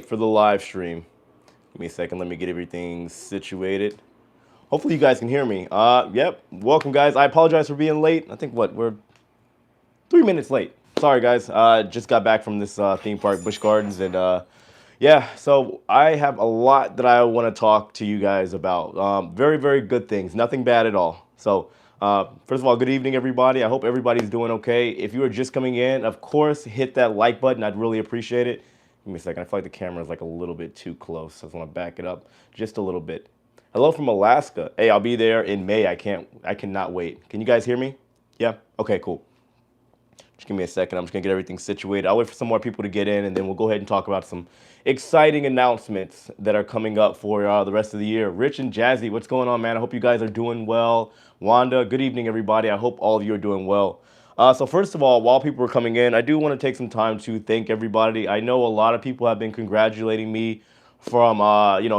for the live stream. Give me a second. Let me get everything situated. Hopefully you guys can hear me. Yep. Welcome, guys. I apologize for being late. I think we're 3 minutes late. Sorry, guys. Just got back from this theme park, Busch Gardens, and yeah. So I have a lot that I want to talk to you guys about. Very, very good things. Nothing bad at all. So. First of all, good evening, everybody. I hope everybody's doing okay. If you are just coming in, of course, hit that like button. I'd really appreciate it. Give me a second. I feel like the camera is like a little bit too close. So I just want to back it up just a little bit. Hello from Alaska. Hey, I'll be there in May. I cannot wait. Can you guys hear me? Yeah? Okay, cool. Just give me a second. I'm just gonna get everything situated. I'll wait for some more people to get in, and then we'll go ahead and talk about some exciting announcements that are coming up for the rest of the year. Rich and Jazzy, what's going on, man? I hope you guys are doing well. Wanda, good evening, everybody. I hope all of you are doing well. So first of all, while people are coming in, I do want to take some time to thank everybody. I know a lot of people have been congratulating me from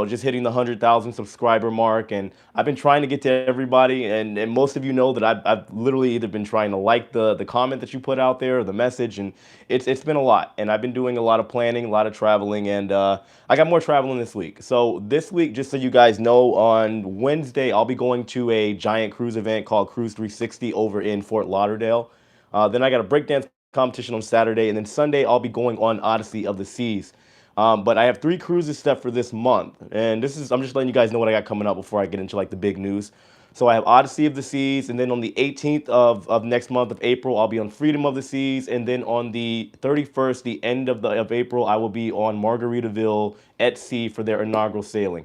just hitting the 100,000 subscriber mark, and I've been trying to get to everybody, and most of you know that I've literally either been trying to like the comment that you put out there or the message, and it's been a lot, and I've been doing a lot of planning, a lot of traveling, and I got more traveling this week. So this week, just so you guys know, on Wednesday I'll be going to a giant cruise event called Cruise 360 over in Fort Lauderdale. Then I got a breakdance competition on Saturday, and then Sunday I'll be going on Odyssey of the Seas. But I have 3 cruises set for this month, and I'm just letting you guys know what I got coming up before I get into like the big news. So I have Odyssey of the Seas, and then on the 18th of next month of April, I'll be on Freedom of the Seas, and then on the 31st, the end of April, I will be on Margaritaville at sea for their inaugural sailing.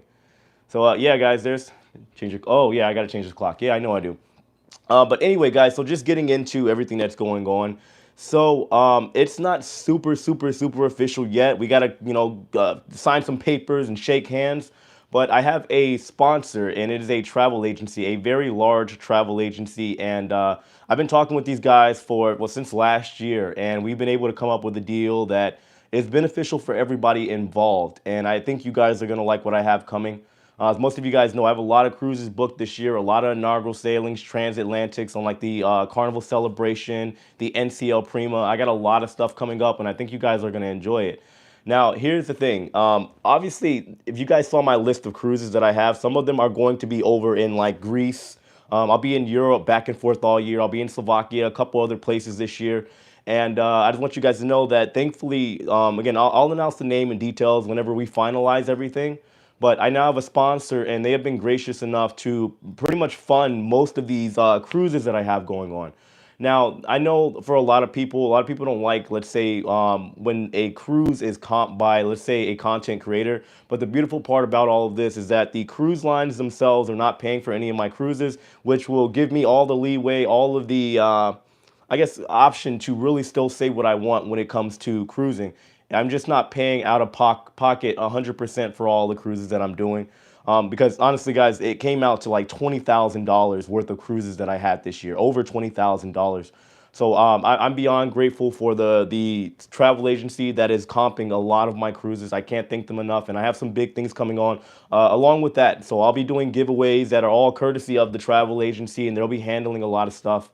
So yeah, guys, oh yeah, I gotta change the clock. Yeah, I know I do. But anyway, guys, so just getting into everything that's going on. So it's not super, super, super official yet. We gotta, sign some papers and shake hands. But I have a sponsor, and it is a travel agency, a very large travel agency. And I've been talking with these guys since last year, and we've been able to come up with a deal that is beneficial for everybody involved. And I think you guys are gonna like what I have coming. As most of you guys know, I have a lot of cruises booked this year, a lot of inaugural sailings, transatlantics on like the Carnival Celebration, the NCL Prima. I got a lot of stuff coming up, and I think you guys are going to enjoy it. Now, here's the thing. Obviously, if you guys saw my list of cruises that I have, some of them are going to be over in like Greece. I'll be in Europe back and forth all year. I'll be in Slovakia, a couple other places this year. And I just want you guys to know that thankfully, again, I'll announce the name and details whenever we finalize everything. But I now have a sponsor, and they have been gracious enough to pretty much fund most of these cruises that I have going on. Now, I know for a lot of people don't like, let's say, when a cruise is comped by, let's say, a content creator. But the beautiful part about all of this is that the cruise lines themselves are not paying for any of my cruises, which will give me all the leeway, all of the, I guess, option to really still say what I want when it comes to cruising. I'm just not paying out of pocket 100% for all the cruises that I'm doing. Because honestly, guys, it came out to like $20,000 worth of cruises that I had this year, over $20,000. So I'm beyond grateful for the travel agency that is comping a lot of my cruises. I can't thank them enough, and I have some big things coming on along with that. So I'll be doing giveaways that are all courtesy of the travel agency, and they'll be handling a lot of stuff.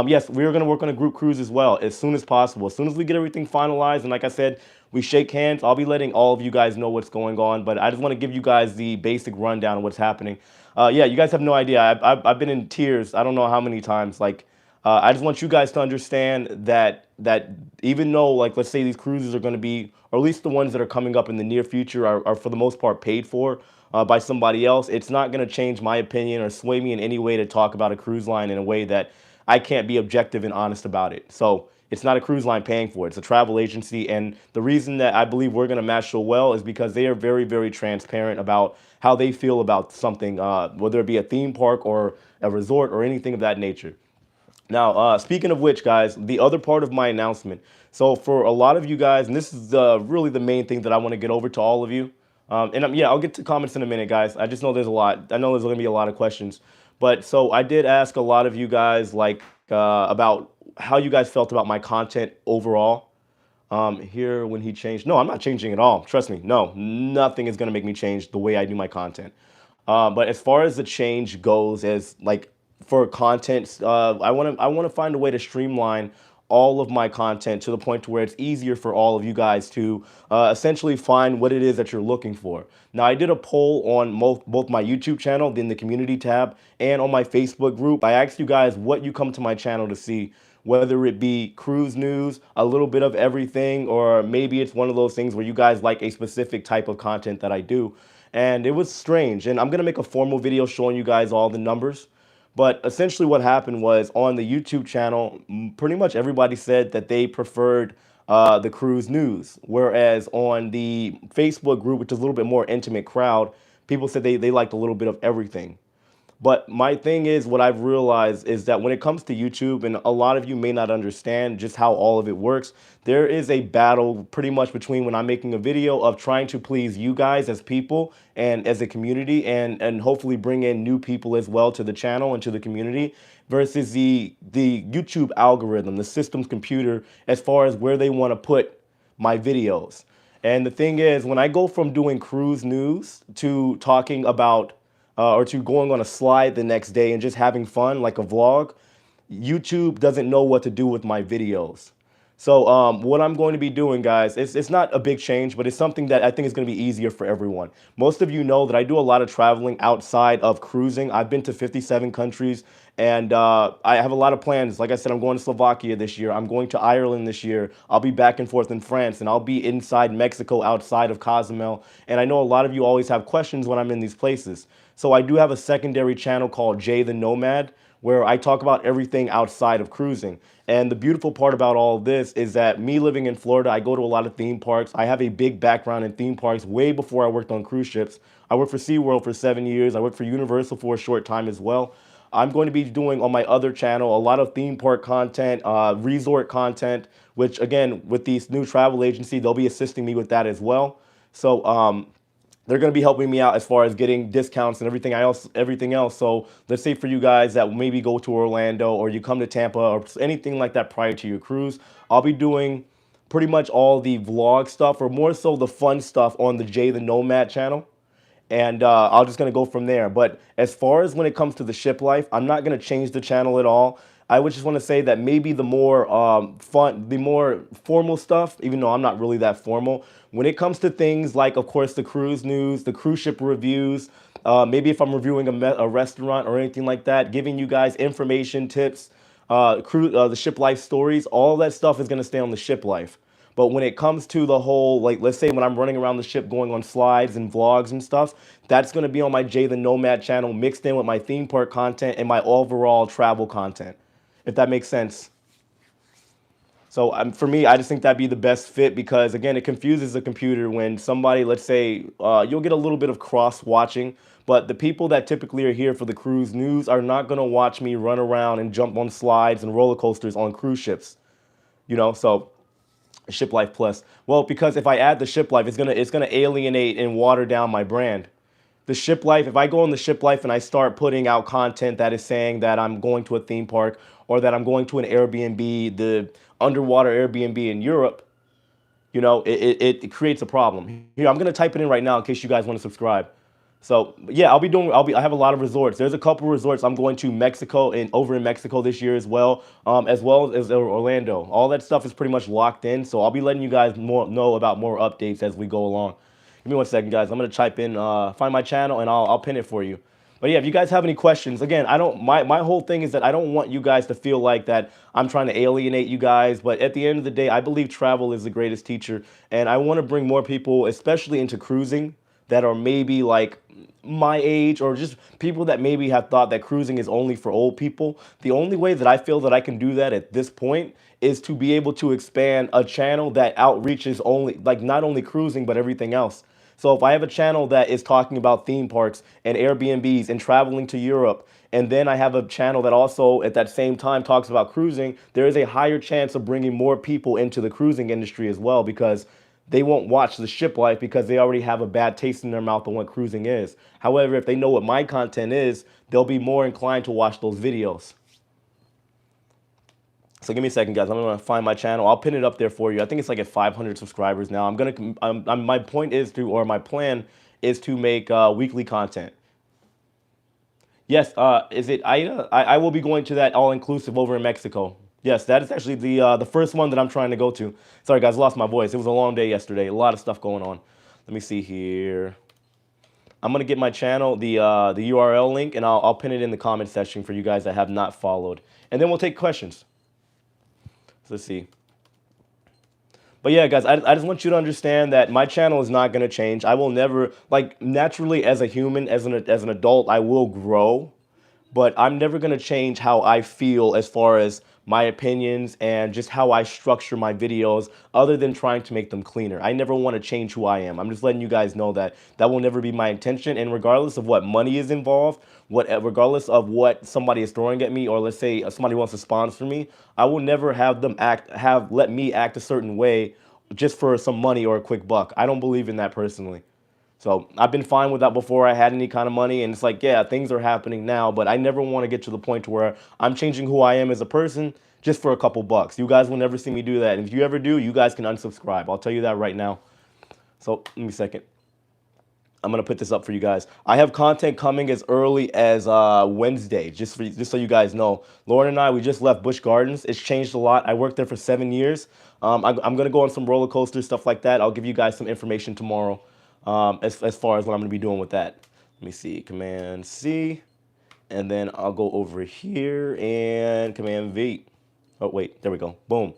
Yes, we are going to work on a group cruise as well as soon as possible. As soon as we get everything finalized, and like I said, we shake hands, I'll be letting all of you guys know what's going on. But I just want to give you guys the basic rundown of what's happening. Yeah, you guys have no idea. I've been in tears. I don't know how many times. Like, I just want you guys to understand that even though, like, let's say these cruises are going to be, or at least the ones that are coming up in the near future, are for the most part paid for by somebody else, it's not going to change my opinion or sway me in any way to talk about a cruise line in a way that I can't be objective and honest about it. So it's not a cruise line paying for it. It's a travel agency. And the reason that I believe we're going to match so well is because they are very, very transparent about how they feel about something, whether it be a theme park or a resort or anything of that nature. Now, speaking of which, guys, the other part of my announcement. So for a lot of you guys, and this is really the main thing that I want to get over to all of you. Yeah, I'll get to comments in a minute, guys. I just know there's a lot. I know there's going to be a lot of questions. But so I did ask a lot of you guys, like, about how you guys felt about my content overall. Here when he changed. No, I'm not changing at all. Trust me. No, nothing is going to make me change the way I do my content. But as far as the change goes, as like for content, I want to find a way to streamline all of my content to the point to where it's easier for all of you guys to essentially find what it is that you're looking for. Now, I did a poll on both my YouTube channel, then the community tab, and on my Facebook group. I asked you guys what you come to my channel to see, whether it be cruise news, a little bit of everything, or maybe it's one of those things where you guys like a specific type of content that I do. And it was strange. And I'm going to make a formal video showing you guys all the numbers. But essentially what happened was on the YouTube channel, pretty much everybody said that they preferred the cruise news. Whereas on the Facebook group, which is a little bit more intimate crowd, people said they liked a little bit of everything. But my thing is, what I've realized is that when it comes to YouTube, and a lot of you may not understand just how all of it works, there is a battle pretty much between when I'm making a video of trying to please you guys as people and as a community, and hopefully bring in new people as well to the channel and to the community, versus the YouTube algorithm, the system's computer, as far as where they want to put my videos. And the thing is, when I go from doing cruise news to talking about or to going on a slide the next day and just having fun like a vlog, YouTube doesn't know what to do with my videos. So what I'm going to be doing, guys, it's not a big change, but it's something that I think is going to be easier for everyone. Most of you know that I do a lot of traveling outside of cruising. I've been to 57 countries, and I have a lot of plans. Like I said, I'm going to Slovakia this year. I'm going to Ireland this year. I'll be back and forth in France, and I'll be inside Mexico outside of Cozumel. And I know a lot of you always have questions when I'm in these places. So I do have a secondary channel called Jay the Nomad, where I talk about everything outside of cruising. And the beautiful part about all of this is that me living in Florida, I go to a lot of theme parks. I have a big background in theme parks way before I worked on cruise ships. I worked for SeaWorld for 7 years. I worked for Universal for a short time as well. I'm going to be doing on my other channel a lot of theme park content, resort content, which again, with these new travel agency, they'll be assisting me with that as well. So they're going to be helping me out as far as getting discounts and everything else. So let's say for you guys that maybe go to Orlando or you come to Tampa or anything like that prior to your cruise, I'll be doing pretty much all the vlog stuff, or more so the fun stuff, on the Jay the Nomad channel. And I'm just going to go from there. But as far as when it comes to the ship life, I'm not going to change the channel at all. I would just want to say that maybe the more the more formal stuff, even though I'm not really that formal, when it comes to things like, of course, the cruise news, the cruise ship reviews, maybe if I'm reviewing a restaurant or anything like that, giving you guys information, tips, the ship life stories, all that stuff is going to stay on the ship life. But when it comes to the whole, like, let's say when I'm running around the ship going on slides and vlogs and stuff, that's going to be on my Jay the Nomad channel, mixed in with my theme park content and my overall travel content, if that makes sense. So for me, I just think that'd be the best fit, because again, it confuses the computer when somebody, let's say, you'll get a little bit of cross watching, but the people that typically are here for the cruise news are not going to watch me run around and jump on slides and roller coasters on cruise ships, so Ship Life Plus. Well, because if I add the Ship Life, it's gonna alienate and water down my brand. The Ship Life, if I go on the Ship Life and I start putting out content that is saying that I'm going to a theme park or that I'm going to an Airbnb, the underwater Airbnb in Europe, it creates a problem. Here, I'm gonna type it in right now in case you guys want to subscribe. So yeah, I have a lot of resorts. There's a couple resorts I'm going to Mexico and over in Mexico this year as well as Orlando. All that stuff is pretty much locked in. So I'll be letting you guys know about more updates as we go along. Give me 1 second, guys. I'm gonna type in, find my channel, and I'll pin it for you. But yeah, if you guys have any questions, again, my whole thing is that I don't want you guys to feel like that I'm trying to alienate you guys. But at the end of the day, I believe travel is the greatest teacher, and I want to bring more people, especially into cruising, that are maybe like my age, or just people that maybe have thought that cruising is only for old people. The only way that I feel that I can do that at this point is to be able to expand a channel that outreaches only, like, not only cruising, but everything else. So if I have a channel that is talking about theme parks and Airbnbs and traveling to Europe, and then I have a channel that also at that same time talks about cruising, there is a higher chance of bringing more people into the cruising industry as well, because they won't watch the Ship Life because they already have a bad taste in their mouth on what cruising is. However, if they know what my content is, they'll be more inclined to watch those videos. So give me a second, guys. I'm gonna find my channel. I'll pin it up there for you. I think it's like at 500 subscribers now. My point is to, or my plan is to make weekly content. Yes, is it Ida? I will be going to that all-inclusive over in Mexico. Yes, that is actually the first one that I'm trying to go to. Sorry, guys, lost my voice. It was a long day yesterday. A lot of stuff going on. Let me see here. I'm gonna get my channel, the URL link, and I'll pin it in the comment section for you guys that have not followed, and then we'll take questions. So let's see. But yeah, guys, I just want you to understand that my channel is not gonna change. I will never, like, naturally as a human, as an adult, I will grow, but I'm never going to change how I feel as far as my opinions and just how I structure my videos other than trying to make them cleaner. I never want to change who I am. I'm just letting you guys know that that will never be my intention, and regardless of what money is involved, regardless of what somebody is throwing at me, or let's say somebody wants to sponsor me, I will never have them let me act a certain way just for some money or a quick buck. I don't believe in that personally. So I've been fine with that before I had any kind of money. And it's like, yeah, things are happening now, but I never want to get to the point to where I'm changing who I am as a person just for a couple bucks. You guys will never see me do that. And if you ever do, you guys can unsubscribe. I'll tell you that right now. So give me a second. I'm gonna put this up for you guys. I have content coming as early as Wednesday, just so you guys know. Lauren and I, we just left Busch Gardens. It's changed a lot. I worked there for 7 years. I'm gonna go on some roller coasters, stuff like that. I'll give you guys some information tomorrow, as far as what I'm gonna be doing with that. Let me see, Command C, and then I'll go over here and Command V. Oh wait, there we go. Boom,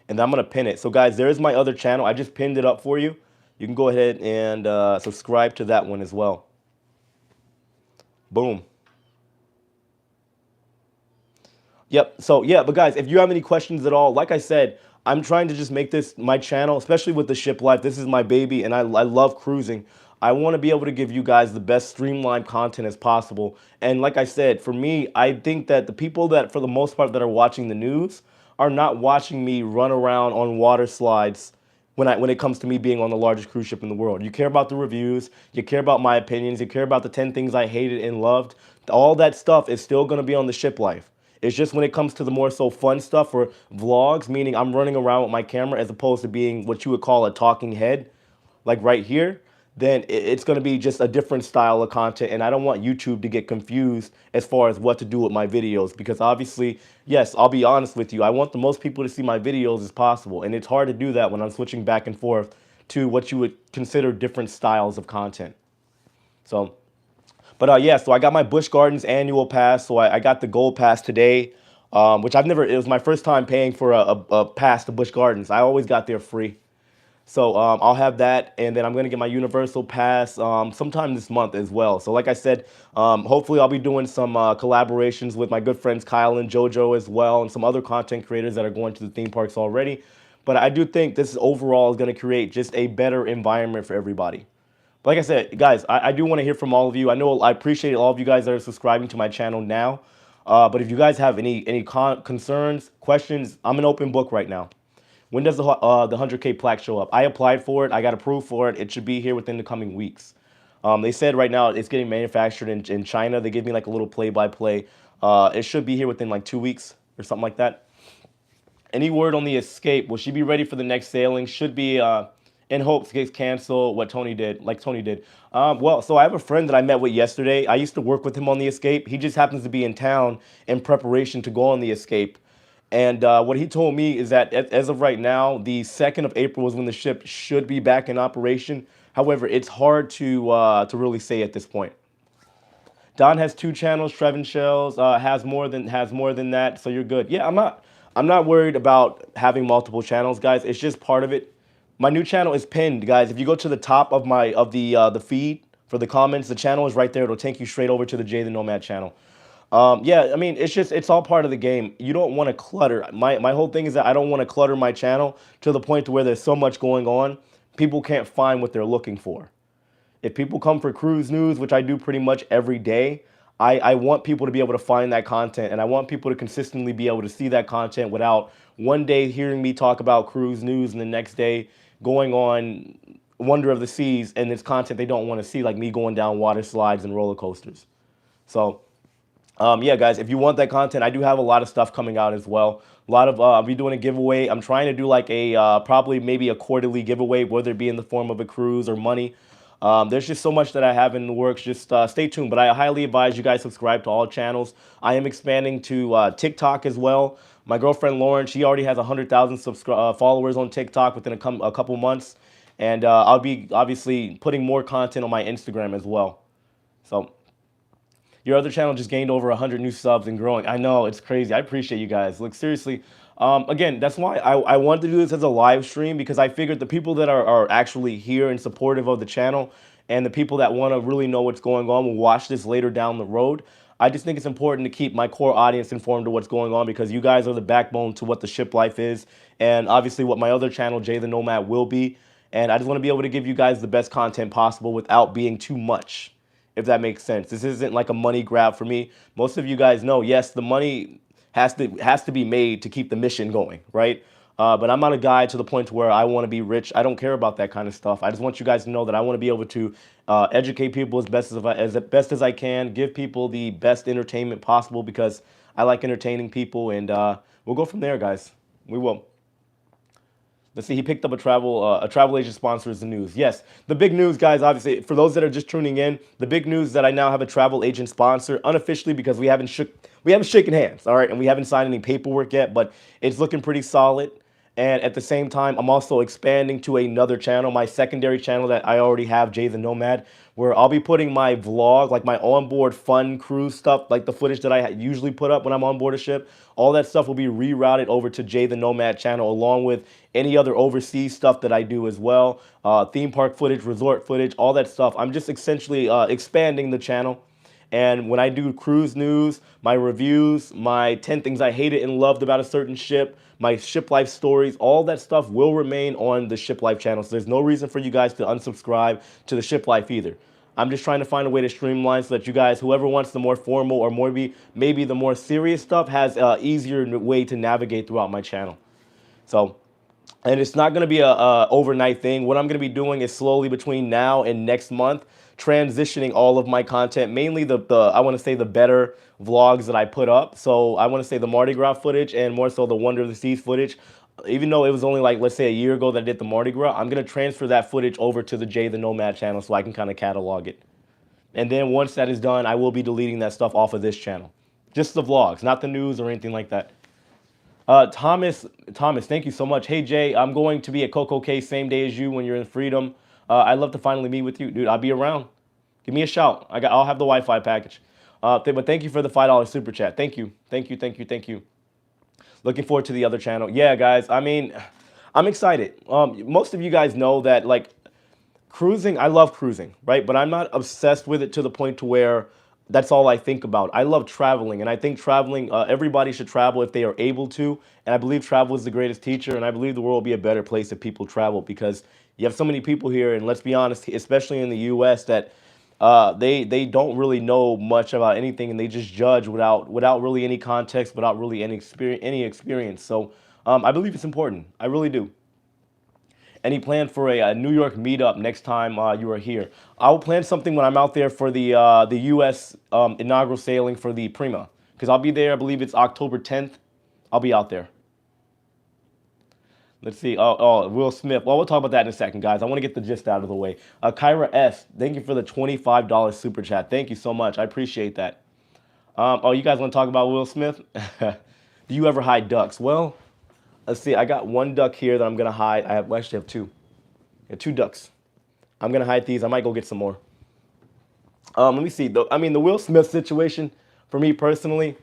and then I'm gonna pin it. So guys, there's my other channel. I just pinned it up for you. You can go ahead and subscribe to that one as well. Boom. Yep. So yeah, but guys, if you have any questions at all, like I said, I'm trying to just make this my channel, especially with the ship life. This is my baby, and I love cruising. I want to be able to give you guys the best streamlined content as possible. And like I said, for me, I think that the people that, for the most part, that are watching the news are not watching me run around on water slides when it comes to me being on the largest cruise ship in the world. You care about the reviews, you care about my opinions, you care about the 10 things I hated and loved. All that stuff is still going to be on the ship life. It's just when it comes to the more so fun stuff or vlogs, meaning I'm running around with my camera as opposed to being what you would call a talking head, like right here, then it's going to be just a different style of content. And I don't want YouTube to get confused as far as what to do with my videos, because obviously, yes, I'll be honest with you, I want the most people to see my videos as possible. And it's hard to do that when I'm switching back and forth to what you would consider different styles of content. So, but yeah, so I got my Busch Gardens annual pass. So I got the gold pass today, which it was my first time paying for a pass to Busch Gardens. I always got there free. So I'll have that, and then I'm going to get my Universal Pass sometime this month as well. So like I said, hopefully I'll be doing some collaborations with my good friends Kyle and JoJo as well, and some other content creators that are going to the theme parks already. But I do think this overall is going to create just a better environment for everybody. But like I said, guys, I do want to hear from all of you. I appreciate all of you guys that are subscribing to my channel now. But if you guys have any concerns, questions, I'm an open book right now. When does the 100K plaque show up? I applied for it. I got approved for it. It should be here within the coming weeks. They said right now it's getting manufactured in China. They gave me like a little play-by-play. It should be here within like 2 weeks or something like that. Any word on the Escape? Will she be ready for the next sailing? Should be in hopes gets canceled. What Tony did, like Tony did. Well, so I have a friend that I met with yesterday. I used to work with him on the Escape. He just happens to be in town in preparation to go on the Escape. And what he told me is that as of right now, the 2nd of April is when the ship should be back in operation. However, it's hard to really say at this point. Don has 2 channels. Trevin Shells has more than that, so you're good. Yeah, I'm not worried about having multiple channels, guys. It's just part of it. My new channel is pinned, guys. If you go to the top of the feed for the comments, the channel is right there. It'll take you straight over to the Jay the Nomad channel. Yeah, I mean, it's all part of the game. You don't want to clutter. My whole thing is that I don't want to clutter my channel to the point to where there's so much going on, people can't find what they're looking for. If people come for cruise news, which I do pretty much every day, I want people to be able to find that content, and I want people to consistently be able to see that content without one day hearing me talk about cruise news and the next day going on Wonder of the Seas and it's content they don't want to see, like me going down water slides and roller coasters. So yeah, guys, if you want that content, I do have a lot of stuff coming out as well. I'll be doing a giveaway. I'm trying to do like probably maybe a quarterly giveaway, whether it be in the form of a cruise or money. There's just so much that I have in the works. Just stay tuned. But I highly advise you guys subscribe to all channels. I am expanding to TikTok as well. My girlfriend Lauren, she already has 100,000 followers on TikTok within a couple months. And I'll be obviously putting more content on my Instagram as well. So your other channel just gained over 100 new subs and growing. I know, it's crazy. I appreciate you guys. Look, seriously, again, that's why I wanted to do this as a live stream, because I figured the people that are actually here and supportive of the channel and the people that want to really know what's going on will watch this later down the road. I just think it's important to keep my core audience informed of what's going on, because you guys are the backbone to what the Ship Life is, and obviously what my other channel, Jay the Nomad, will be. And I just want to be able to give you guys the best content possible without being too much, if that makes sense. This isn't like a money grab for me. Most of you guys know, yes, the money has to be made to keep the mission going, right? But I'm not a guy to the point to where I want to be rich. I don't care about that kind of stuff. I just want you guys to know that I want to be able to educate people as best as I can, give people the best entertainment possible, because I like entertaining people, and we'll go from there, guys. We will. Let's see, he picked up a travel agent sponsor is the news. Yes, the big news, guys, obviously, for those that are just tuning in, the big news is that I now have a travel agent sponsor, unofficially, because we haven't shaken hands, all right, and we haven't signed any paperwork yet, but it's looking pretty solid. And at the same time, I'm also expanding to another channel, my secondary channel that I already have, Jay the Nomad, where I'll be putting my vlog, like my onboard fun cruise stuff, like the footage that I usually put up when I'm on board a ship. All that stuff will be rerouted over to Jay the Nomad channel, along with any other overseas stuff that I do as well. Theme park footage, resort footage, all that stuff. I'm just essentially expanding the channel. And when I do cruise news, my reviews, my 10 things I hated and loved about a certain ship, my Ship Life stories, all that stuff will remain on the Ship Life channel. So there's no reason for you guys to unsubscribe to the Ship Life either. I'm just trying to find a way to streamline so that you guys, whoever wants the more formal or maybe the more serious stuff, has an easier way to navigate throughout my channel. So, and it's not going to be a overnight thing. What I'm going to be doing is slowly between now and next month, transitioning all of my content, mainly the I want to say the better vlogs that I put up. So I want to say the Mardi Gras footage, and more so the Wonder of the Seas footage. Even though it was only like, let's say, a year ago that I did the Mardi Gras, I'm going to transfer that footage over to the Jay the Nomad channel so I can kind of catalog it. And then once that is done, I will be deleting that stuff off of this channel. Just the vlogs, not the news or anything like that. Thomas, thank you so much. Hey, Jay, I'm going to be at Coco Cay same day as you when you're in Freedom. I'd love to finally meet with you. Dude, I'll be around. Give me a shout. I'll have the Wi-Fi package. But thank you for the $5 super chat. Thank you. Thank you, thank you, thank you. Looking forward to the other channel. Yeah, guys, I mean, I'm excited. Most of you guys know that, like, cruising, I love cruising, right? But I'm not obsessed with it to the point to where that's all I think about. I love traveling, and I think traveling, everybody should travel if they are able to. And I believe travel is the greatest teacher, and I believe the world will be a better place if people travel, because you have so many people here, and let's be honest, especially in the U.S., that they don't really know much about anything, and they just judge without really any context, without really any experience. So I believe it's important. I really do. Any plan for a New York meetup next time you are here? I will plan something when I'm out there for the U.S. Inaugural sailing for the Prima, because I'll be there. I believe it's October 10th. I'll be out there. Let's see. Oh, Will Smith. Well, we'll talk about that in a second, guys. I want to get the gist out of the way. Kyra S., thank you for the $25 super chat. Thank you so much. I appreciate that. Oh, you guys want to talk about Will Smith? Do you ever hide ducks? Well, let's see. I got one duck here that I'm going to hide. I actually have two. I have two ducks. I'm going to hide these. I might go get some more. Let me see. I mean, the Will Smith situation, for me personally,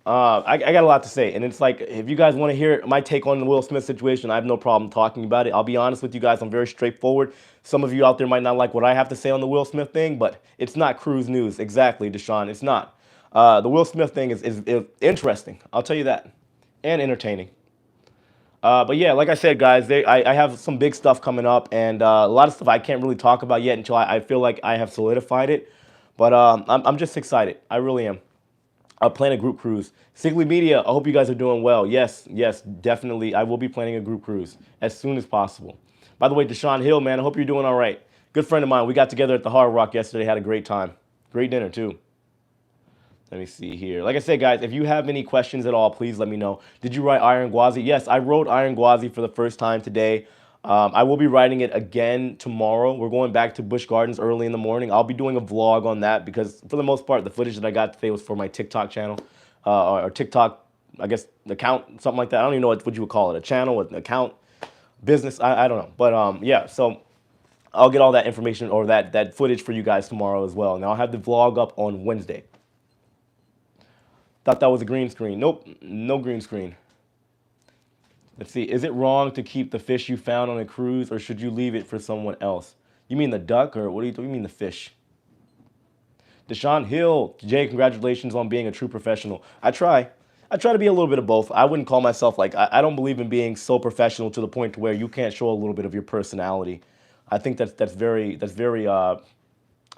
I got a lot to say. And it's like, if you guys want to hear my take on the Will Smith situation, I have no problem talking about it. I'll be honest with you guys. I'm very straightforward. Some of you out there might not like what I have to say on the Will Smith thing, but it's not cruise news. Exactly, Deshaun. It's not. The Will Smith thing is interesting. I'll tell you that. And entertaining. But yeah, like I said, guys, I have some big stuff coming up, and a lot of stuff I can't really talk about yet until I feel like I have solidified it. But I'm just excited. I really am. I'll plan a group cruise. Sigley Media, I hope you guys are doing well. Yes, definitely. I will be planning a group cruise as soon as possible. By the way, Deshaun Hill, man, I hope you're doing all right. Good friend of mine. We got together at the Hard Rock yesterday. Had a great time. Great dinner, too. Let me see here. Like I said, guys, if you have any questions at all, please let me know. Did you write Iron Gwazi? Yes, I wrote Iron Gwazi for the first time today. I will be writing it again tomorrow. We're going back to Busch Gardens early in the morning. I'll be doing a vlog on that because, for the most part, the footage that I got today was for my TikTok channel or TikTok I guess, account, something like that. I don't even know what you would call it, a channel, an account, business. I don't know. But yeah, so I'll get all that information or that footage for you guys tomorrow as well. And I'll have the vlog up on Wednesday. Thought that was a green screen. Nope, no green screen. Let's see. Is it wrong to keep the fish you found on a cruise, or should you leave it for someone else? You mean the duck, or what do you mean the fish? Deshaun Hill, Jay, congratulations on being a true professional. I try. I try to be a little bit of both. I wouldn't call myself like, I don't believe in being so professional to the point to where you can't show a little bit of your personality. I think that's very I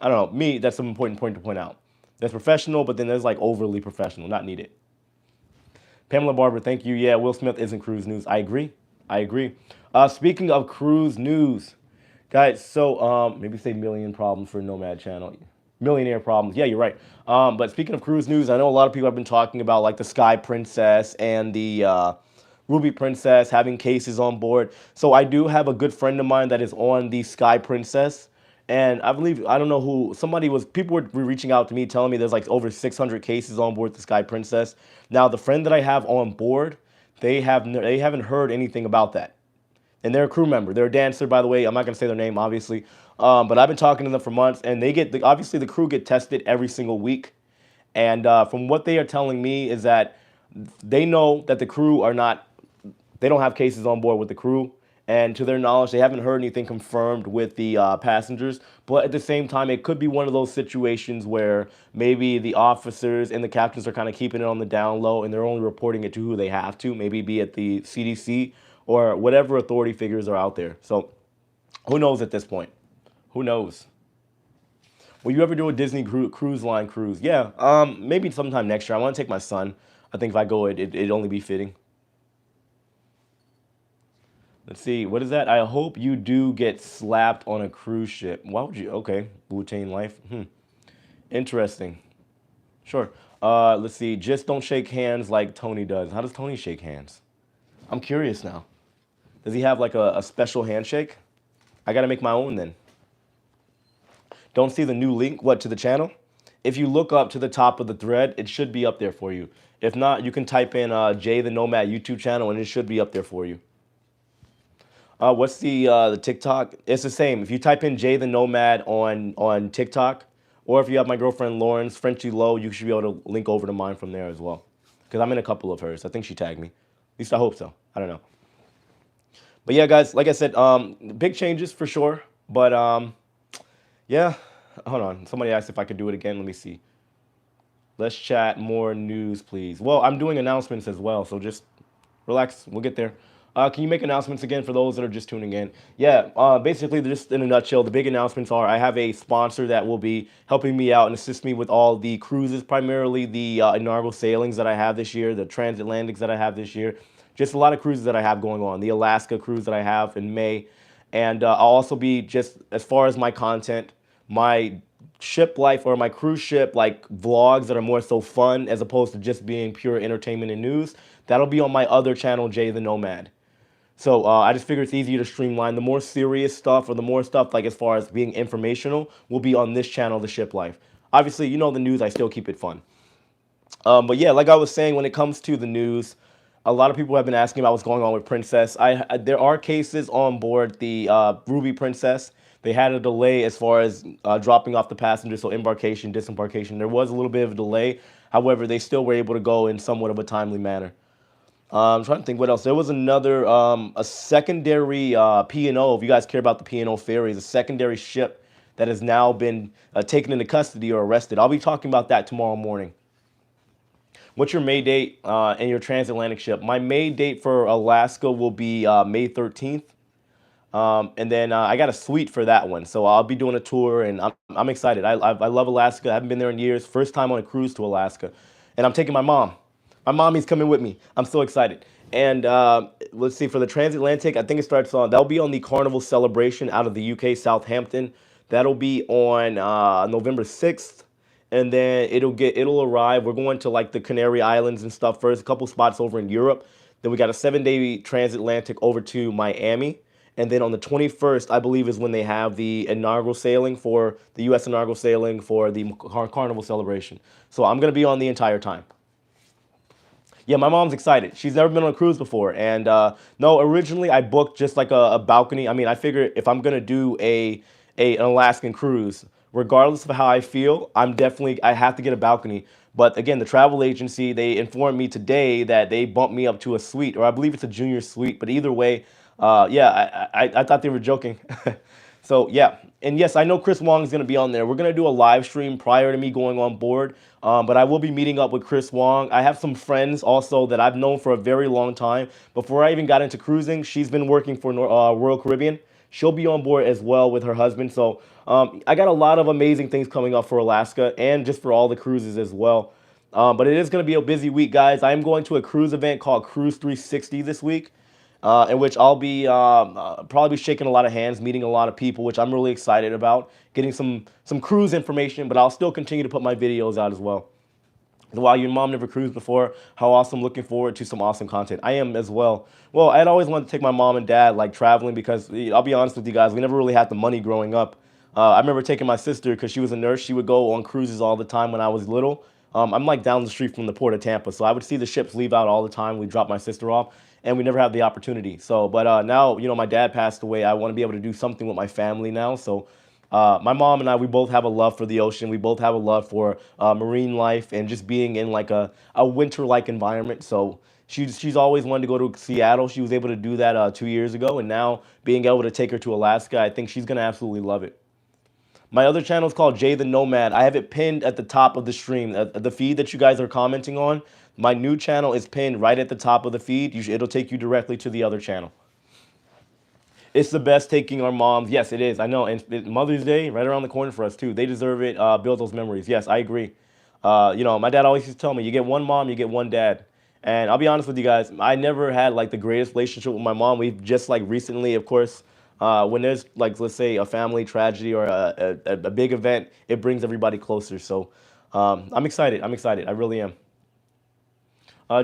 don't know, me, that's an important point to point out. That's professional, but then there's like overly professional, not needed. Pamela Barber, thank you. Yeah, Will Smith isn't cruise news. I agree. I agree. Speaking of cruise news, guys, so maybe say million problems for Nomad channel. Millionaire problems. Yeah, you're right. But speaking of cruise news, I know a lot of people have been talking about like the Sky Princess and the Ruby Princess having cases on board. So I do have a good friend of mine that is on the Sky Princess. And I believe, I don't know who, people were reaching out to me telling me there's like over 600 cases on board the Sky Princess. Now, the friend that I have on board, they haven't heard anything about that. And they're a crew member. They're a dancer, by the way. I'm not going to say their name, obviously. But I've been talking to them for months, and obviously the crew get tested every single week. And from what they are telling me is that they know that the crew they don't have cases on board with the crew. And to their knowledge, they haven't heard anything confirmed with the passengers. But at the same time, it could be one of those situations where maybe the officers and the captains are kind of keeping it on the down low, and they're only reporting it to who they have to, maybe be at the CDC or whatever authority figures are out there. So who knows at this point? Who knows? Will you ever do a Disney cruise line cruise? Yeah, maybe sometime next year. I want to take my son. I think if I go, it'd only be fitting. Let's see, what is that? I hope you do get slapped on a cruise ship. Why would you? Okay, Wu-Tang Life. Interesting. Sure. Let's see, just don't shake hands like Tony does. How does Tony shake hands? I'm curious now. Does he have like a special handshake? I gotta make my own then. Don't see the new link, what, to the channel? If you look up to the top of the thread, it should be up there for you. If not, you can type in Jay the Nomad YouTube channel and it should be up there for you. What's the TikTok? It's the same. If you type in Jay the Nomad on TikTok, or if you have my girlfriend Lauren's Frenchy Low, you should be able to link over to mine from there as well. Because I'm in a couple of hers. I think she tagged me. At least I hope so. I don't know. But yeah, guys, like I said, big changes for sure. But yeah, hold on. Somebody asked if I could do it again. Let me see. Let's chat more news, please. Well, I'm doing announcements as well, so just relax. We'll get there. Can you make announcements again for those that are just tuning in? Yeah, basically, just in a nutshell, the big announcements are I have a sponsor that will be helping me out and assist me with all the cruises, primarily the inaugural sailings that I have this year, the transatlantics that I have this year, just a lot of cruises that I have going on, the Alaska cruise that I have in May. And I'll also be, just as far as my content, my ship life or my cruise ship like vlogs that are more so fun as opposed to just being pure entertainment and news, that'll be on my other channel, Jay the Nomad. So I just figure it's easier to streamline. The more serious stuff or the more stuff like as far as being informational will be on this channel, The Ship Life. Obviously, you know the news, I still keep it fun. But yeah, like I was saying, when it comes to the news, a lot of people have been asking about what's going on with Princess. There are cases on board the Ruby Princess. They had a delay as far as dropping off the passengers, so embarkation, disembarkation. There was a little bit of a delay. However, they still were able to go in somewhat of a timely manner. I'm trying to think what else. There was another, a secondary P&O, if you guys care about the P&O ferries, a secondary ship that has now been taken into custody or arrested. I'll be talking about that tomorrow morning. What's your May date and your transatlantic ship? My May date for Alaska will be May 13th. And then I got a suite for that one. So I'll be doing a tour, and I'm excited. I love Alaska. I haven't been there in years. First time on a cruise to Alaska. And I'm taking my mom. My mommy's coming with me. I'm so excited. And let's see, for the transatlantic, I think it starts on, that'll be on the Carnival Celebration out of the UK, Southampton. That'll be on November 6th. And then it'll arrive. We're going to like the Canary Islands and stuff first, a couple spots over in Europe. Then we got a 7-day transatlantic over to Miami. And then on the 21st, I believe, is when they have the inaugural sailing for the U.S. inaugural sailing for the Carnival Celebration. So I'm going to be on the entire time. Yeah, my mom's excited. She's never been on a cruise before, and no, originally I booked just like a balcony. I mean, I figured if I'm gonna do an Alaskan cruise, regardless of how I feel, I have to get a balcony. But again, the travel agency, they informed me today that they bumped me up to a suite, or I believe it's a junior suite. But either way, yeah, I thought they were joking. So yeah, and yes, I know Chris Wong is going to be on there. We're going to do a live stream prior to me going on board, but I will be meeting up with Chris Wong. I have some friends also that I've known for a very long time. Before I even got into cruising, she's been working for Royal Caribbean. She'll be on board as well with her husband. So I got a lot of amazing things coming up for Alaska and just for all the cruises as well. But it is going to be a busy week, guys. I am going to a cruise event called Cruise 360 this week, in which I'll be probably shaking a lot of hands, meeting a lot of people, which I'm really excited about, getting some cruise information. But I'll still continue to put my videos out as well. While your mom never cruised before, how awesome! Looking forward to some awesome content. I am as well. Well, I'd always wanted to take my mom and dad like traveling because I'll be honest with you guys, we never really had the money growing up. I remember taking my sister because she was a nurse. She would go on cruises all the time when I was little. I'm like down the street from the port of Tampa, so I would see the ships leave out all the time. We drop my sister off, and we never had the opportunity. So, but now my dad passed away. I want to be able to do something with my family now. So my mom and I, we both have a love for the ocean. We both have a love for marine life and just being in like a winter-like environment. So she's always wanted to go to Seattle. She was able to do that 2 years ago, and now being able to take her to Alaska, I think she's gonna absolutely love it. My other channel is called Jay the Nomad. I have it pinned at the top of the stream. The feed that you guys are commenting on, my new channel is pinned right at the top of the feed. It'll take you directly to the other channel. It's the best taking our moms. Yes, it is. I know. And Mother's Day, right around the corner for us, too. They deserve it. Build those memories. Yes, I agree. My dad always used to tell me, you get one mom, you get one dad. And I'll be honest with you guys, I never had like the greatest relationship with my mom. We've just like recently, of course, when there's like, let's say a family tragedy or a big event, it brings everybody closer. So I'm excited. I'm excited. I really am.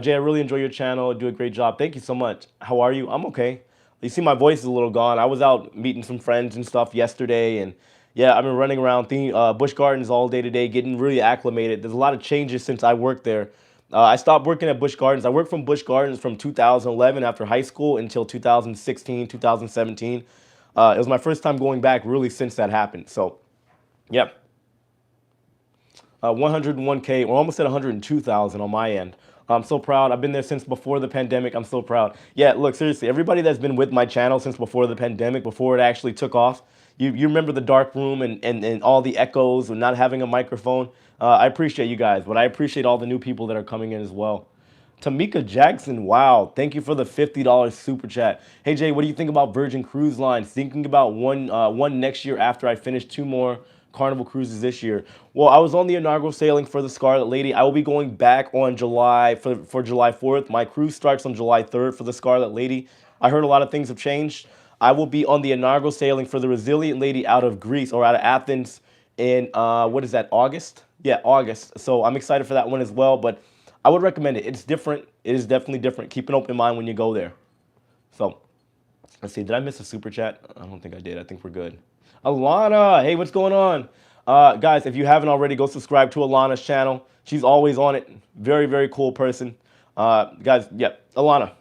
Jay, I really enjoy your channel. Do a great job. Thank you so much. How are you? I'm okay. You see, my voice is a little gone. I was out meeting some friends and stuff yesterday, and yeah, I've been running around Busch Gardens all day today, getting really acclimated. There's a lot of changes since I worked there. I stopped working at Busch Gardens. I worked from Busch Gardens from 2011 after high school until 2016, 2017. It was my first time going back really since that happened. So, yeah, 101K. We're almost at 102,000 on my end. I'm so proud. I've been there since before the pandemic. I'm so proud. Yeah, look, seriously, everybody that's been with my channel since before the pandemic, before it actually took off, you remember the dark room and all the echoes and not having a microphone. I appreciate you guys, but I appreciate all the new people that are coming in as well. Tamika Jackson, wow, thank you for the $50 super chat. Hey Jay, what do you think about Virgin Cruise Lines? Thinking about one next year after I finish two more Carnival cruises this year. Well, I was on the inaugural sailing for the Scarlet Lady. I will be going back on for July 4th. My cruise starts on July 3rd for the Scarlet Lady. I heard a lot of things have changed. I will be on the inaugural sailing for the Resilient Lady out of Greece or out of Athens in what is that, August? Yeah, August. So I'm excited for that one as well, but I would recommend it. It's different. It is definitely different. Keep an open mind when you go there. So let's see. Did I miss a super chat? I don't think I did. I think we're good. Alana, hey, what's going on? Guys, if you haven't already, go subscribe to Alana's channel. She's always on it. Very, very cool person. Guys, yeah, Alana.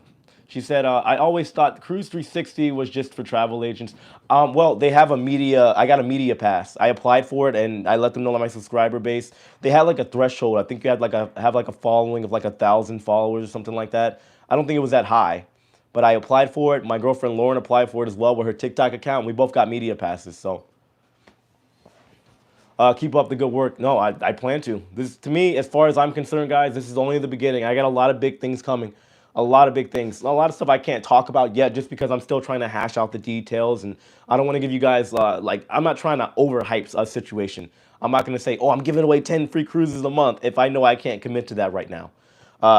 She said, I always thought Cruise 360 was just for travel agents. Well, they have I got a media pass. I applied for it and I let them know on my subscriber base. They had like a threshold. I think you had have a following of like 1,000 followers or something like that. I don't think it was that high. But I applied for it. My girlfriend Lauren applied for it as well with her TikTok account. We both got media passes. So keep up the good work. No, I plan to. To me, as far as I'm concerned, guys, this is only the beginning. I got a lot of big things coming. A lot of big things. A lot of stuff I can't talk about yet just because I'm still trying to hash out the details. And I don't want to give you guys, I'm not trying to overhype a situation. I'm not going to say, oh, I'm giving away 10 free cruises a month if I know I can't commit to that right now.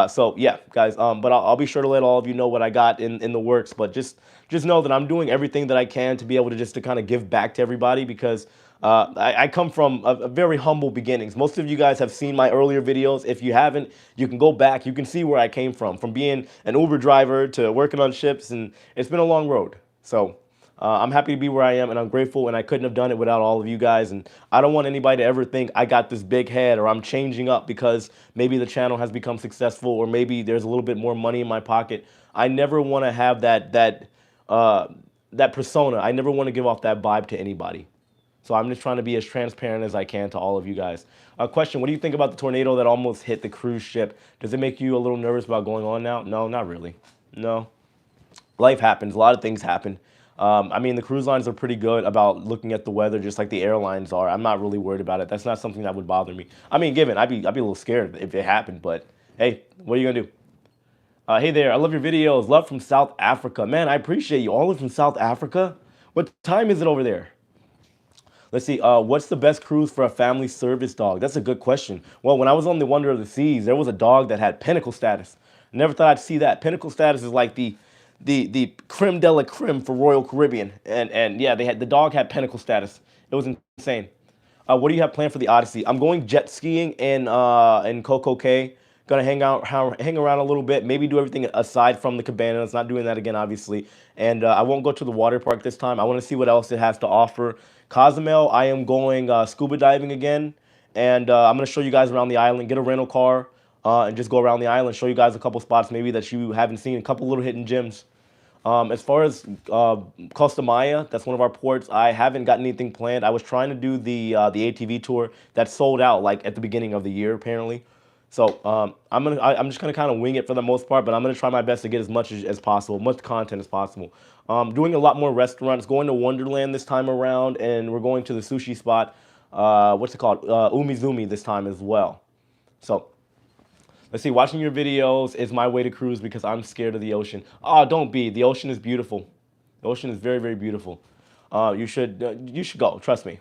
So yeah, guys, but I'll be sure to let all of you know what I got in the works. But just know that I'm doing everything that I can to be able to kind of give back to everybody because I come from a very humble beginnings. Most of you guys have seen my earlier videos. If you haven't, you can go back. You can see where I came from being an Uber driver to working on ships, and it's been a long road. So I'm happy to be where I am, and I'm grateful, and I couldn't have done it without all of you guys. And I don't want anybody to ever think I got this big head or I'm changing up because maybe the channel has become successful or maybe there's a little bit more money in my pocket. I never want to have uh, that persona. I never want to give off that vibe to anybody. So I'm just trying to be as transparent as I can to all of you guys. Question: what do you think about the tornado that almost hit the cruise ship? Does it make you a little nervous about going on now? No, not really. No. Life happens. A lot of things happen. I mean, the cruise lines are pretty good about looking at the weather, just like the airlines are. I'm not really worried about it. That's not something that would bother me. I mean, given I'd be a little scared if it happened, but hey, what are you gonna do? Hey there, I love your videos. Love from South Africa. Man, I appreciate you. All from South Africa? What time is it over there? Let's see. What's the best cruise for a family service dog? That's a good question. Well, when I was on the Wonder of the Seas, there was a dog that had pinnacle status. Never thought I'd see that. Pinnacle status is like the creme de la creme for Royal Caribbean, and yeah, the dog had pinnacle status. It was insane. What do you have planned for the Odyssey? I'm going jet skiing in Coco Cay. Gonna hang around a little bit. Maybe do everything aside from the cabanas. Not doing that again, obviously. And I won't go to the water park this time. I want to see what else it has to offer. Cozumel, I am going scuba diving again, and I'm gonna show you guys around the island. Get a rental car and just go around the island. Show you guys a couple spots maybe that you haven't seen. A couple little hidden gems. As far as Costa Maya, that's one of our ports. I haven't got anything planned. I was trying to do the ATV tour that sold out like at the beginning of the year apparently. So I'm just gonna kind of wing it for the most part, but I'm gonna try my best to get as much as possible, much content as possible. Doing a lot more restaurants. Going to Wonderland this time around, and we're going to the sushi spot. What's it called? Umizoomi this time as well. So. Let's see, watching your videos is my way to cruise because I'm scared of the ocean. Oh, don't be. The ocean is beautiful. The ocean is very, very beautiful. You should go. Trust me.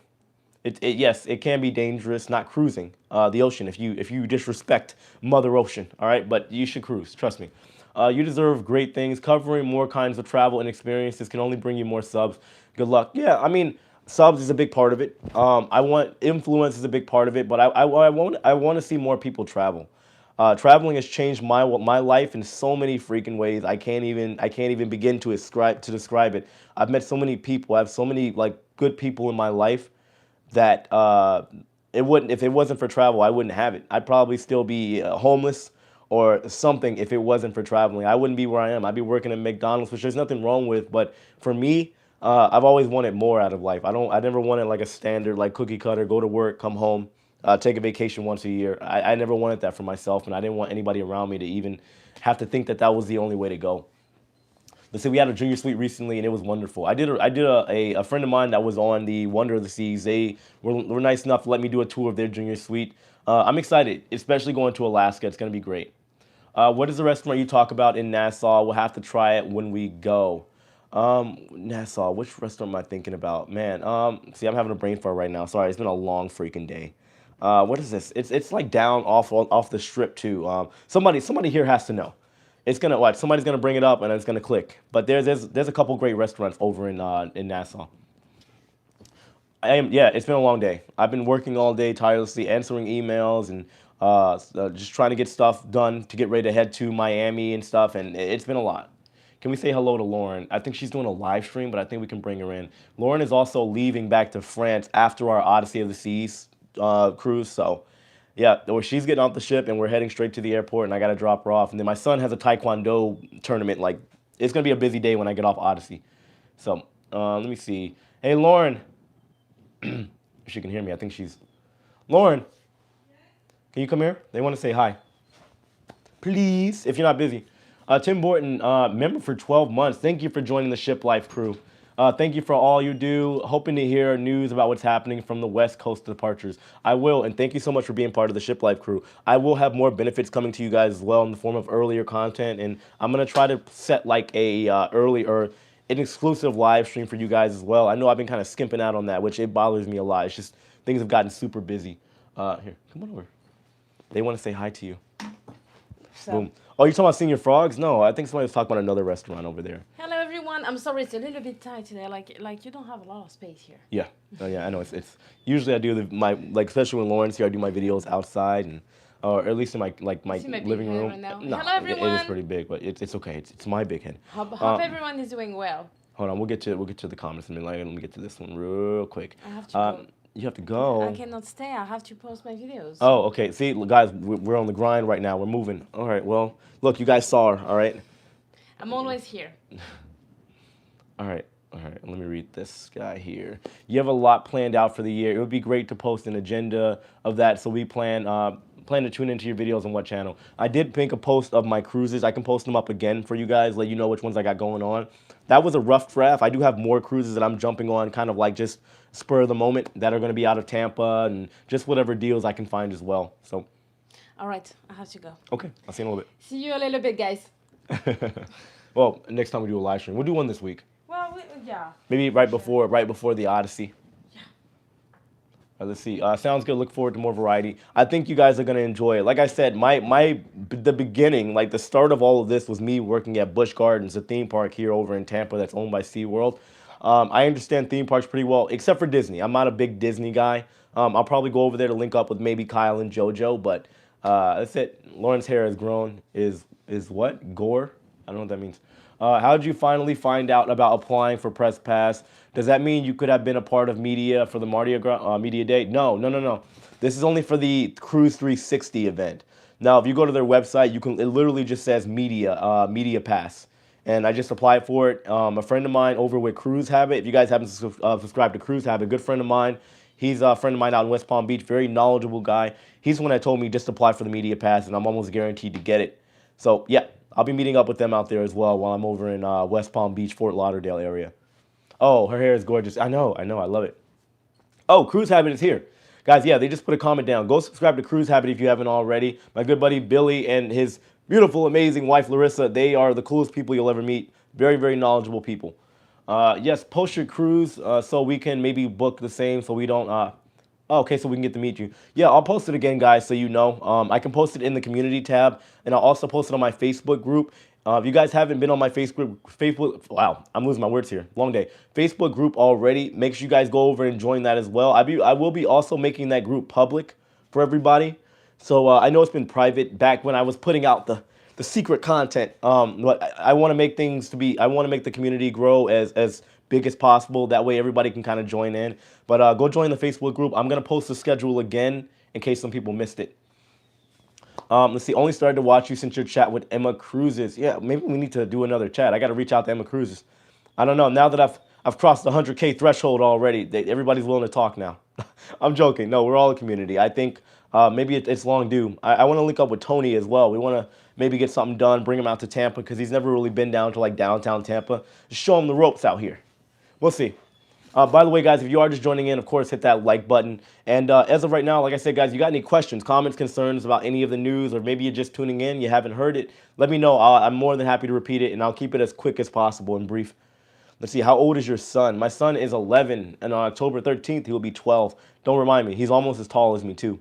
Yes, it can be dangerous not cruising the ocean if you disrespect Mother Ocean. All right, but you should cruise. Trust me. You deserve great things. Covering more kinds of travel and experiences can only bring you more subs. Good luck. Yeah, I mean, subs is a big part of it. I want influence is a big part of it, but I want to see more people travel. Traveling has changed my life in so many freaking ways. I can't even begin to describe it. I've met so many people. I have so many like good people in my life that it wouldn't if it wasn't for travel. I wouldn't have it. I'd probably still be homeless or something if it wasn't for traveling. I wouldn't be where I am. I'd be working at McDonald's, which there's nothing wrong with. But for me, I've always wanted more out of life. I never wanted like a standard like cookie cutter. Go to work, come home, take a vacation once a year. I never wanted that for myself, and I didn't want anybody around me to even have to think that that was the only way to go. Let's say we had a junior suite recently, and it was wonderful. A friend of mine that was on the Wonder of the Seas. They were nice enough to let me do a tour of their junior suite. I'm excited, especially going to Alaska. It's going to be great. What is the restaurant you talk about in Nassau? We'll have to try it when we go. Nassau, which restaurant am I thinking about? Man, see, I'm having a brain fart right now. Sorry, it's been a long freaking day. What is this? It's like down off the strip too. Somebody here has to know. It's gonna what? Somebody's gonna bring it up and it's gonna click. But there's a couple great restaurants over in Nassau. Yeah. It's been a long day. I've been working all day tirelessly, answering emails and just trying to get stuff done to get ready to head to Miami and stuff. And it's been a lot. Can we say hello to Lauren? I think she's doing a live stream, but I think we can bring her in. Lauren is also leaving back to France after our Odyssey of the Seas cruise. So, yeah, or she's getting off the ship and we're heading straight to the airport and I got to drop her off. And then my son has a Taekwondo tournament. Like, it's going to be a busy day when I get off Odyssey. So, let me see. Hey, Lauren. She can hear me. I think she's... Lauren, can you come here? They want to say hi. Please, if you're not busy. Tim Borton, member for 12 months. Thank you for joining the Ship Life crew. Thank you for all you do. Hoping to hear news about what's happening from the West Coast departures. I will, and thank you so much for being part of the Ship Life crew. I will have more benefits coming to you guys as well in the form of earlier content, and I'm gonna try to set like a an exclusive live stream for you guys as well. I know I've been kind of skimping out on that, which it bothers me a lot. It's just things have gotten super busy. Here, come on over. They want to say hi to you. So. Boom. Oh, you're talking about Senior Frogs? No, I think somebody was talking about another restaurant over there. Hello, everyone. I'm sorry, it's a little bit tight today. Like you don't have a lot of space here. Yeah, yeah, I know. It's usually I do especially when Lauren's here, I do my videos outside and or at least in my living room. Right now. Hello, everyone. It is pretty big, but it's okay. It's my big head. Hope everyone is doing well. Hold on, we'll get to the comments in a minute. Let me get to this one real quick. I have to go. You have to I go. cannot stay. I have to post my videos. Oh, okay. See, guys, we're on the grind right now. We're moving. All right. Well, look, you guys saw her. All right. I'm always here. All right. All right. Let me read this guy here. You have a lot planned out for the year. It would be great to post an agenda of that, so we plan to tune into your videos on what channel. I did make a post of my cruises. I can post them up again for you guys, let you know which ones I got going on. That was a rough draft. I do have more cruises that I'm jumping on, kind of like just spur of the moment, that are going to be out of Tampa and just whatever deals I can find as well. So, All right, I have to go. okay, I'll see you in a little See you a little bit, guys. bit. Well, next time we do a live stream, we'll do one this week. Well, yeah. Maybe right before the Odyssey. Let's see. Sounds good. Look forward to more variety. I think you guys are gonna enjoy it. Like I said, the beginning, like the start of all of this, was me working at Busch Gardens, a theme park here over in Tampa that's owned by SeaWorld. I understand theme parks pretty well, except for Disney. I'm not a big Disney guy. I'll probably go over there to link up with maybe Kyle and JoJo, but that's it. Lauren's hair has grown. Is what? Gore? I don't know what that means. How did you finally find out about applying for Press Pass? Does that mean you could have been a part of media for the Media Day? No. This is only for the Cruise 360 event. Now, if you go to their website, it literally just says Media Pass. And I just applied for it. A friend of mine over with Cruise Habit, if you guys haven't subscribed to Cruise Habit, a good friend of mine. He's a friend of mine out in West Palm Beach, very knowledgeable guy. He's the one that told me just apply for the Media Pass, and I'm almost guaranteed to get it. So, yeah, I'll be meeting up with them out there as well while I'm over in West Palm Beach, Fort Lauderdale area. Oh, her hair is gorgeous. I know, I love it. Oh, Cruise Habit is here. Guys, yeah, they just put a comment down. Go subscribe to Cruise Habit if you haven't already. My good buddy Billy and his beautiful, amazing wife Larissa, they are the coolest people you'll ever meet. Very, very knowledgeable people. Yes, post your cruise so we can maybe book the same so we don't... okay, so we can get to meet you. Yeah, I'll post it again, guys, so you know. I can post it in the community tab, and I'll also post it on my Facebook group. If you guys haven't been on my Facebook, wow, I'm losing my words here. Long day. Facebook group already. Make sure you guys go over and join that as well. I will be also making that group public for everybody. So I know it's been private back when I was putting out the secret content. But I want to make I want to make the community grow as big as possible. That way everybody can kind of join in. But go join the Facebook group. I'm going to post the schedule again in case some people missed it. Let's see. Only started to watch you since your chat with Emma Cruises. Yeah, maybe we need to do another chat. I got to reach out to Emma Cruises. I don't know. Now that I've crossed the 100K threshold already, everybody's willing to talk now. I'm joking. No, we're all a community. I think maybe it's long due. I want to link up with Tony as well. We want to maybe get something done, bring him out to Tampa because he's never really been down to like downtown Tampa. Just show him the ropes out here. We'll see. By the way, guys, if you are just joining in, of course, hit that like button. And as of right now, like I said, guys, you got any questions, comments, concerns about any of the news, or maybe you're just tuning in, you haven't heard it, let me know. I'm more than happy to repeat it, and I'll keep it as quick as possible and brief. Let's see, how old is your son? My son is 11, and on October 13th, he will be 12. Don't remind me. He's almost as tall as me, too.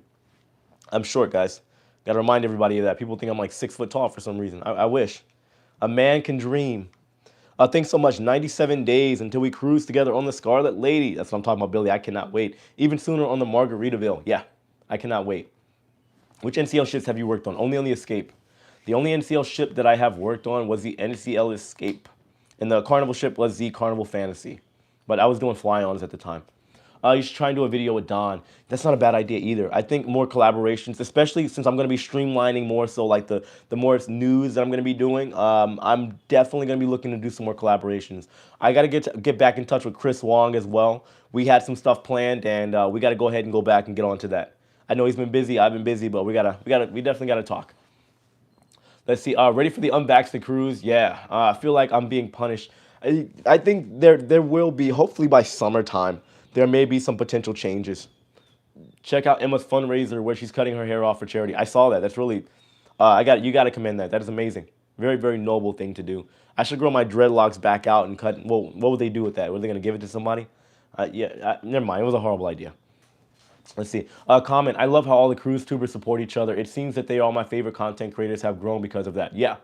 I'm short, guys. Got to remind everybody of that. People think I'm like 6 foot tall for some reason. I wish. A man can dream. Thanks so much. 97 days until we cruise together on the Scarlet Lady. That's what I'm talking about, Billy. I cannot wait. Even sooner on the Margaritaville. Yeah, I cannot wait. Which NCL ships have you worked on? Only on the Escape. The only NCL ship that I have worked on was the NCL Escape. And the Carnival ship was the Carnival Fantasy. But I was doing fly-ons at the time. You should try and do a video with Don. That's not a bad idea either. I think more collaborations, especially since I'm going to be streamlining more so like the more news that I'm going to be doing, I'm definitely going to be looking to do some more collaborations. I got to get back in touch with Chris Wong as well. We had some stuff planned, and we got to go ahead and go back and get on to that. I know he's been busy, I've been busy, but we definitely got to talk. Let's see. Ready for the unvaccinated cruise? Yeah. I feel like I'm being punished. I think there will be, hopefully by summertime, there may be some potential changes. Check out Emma's fundraiser where she's cutting her hair off for charity. I saw that. That's really, you got to commend that. That is amazing. Very, very noble thing to do. I should grow my dreadlocks back out and cut. Well, what would they do with that? Were they going to give it to somebody? Never mind. It was a horrible idea. Let's see. Comment. I love how all the cruise tubers support each other. It seems that they all my favorite content creators have grown because of that. Yeah.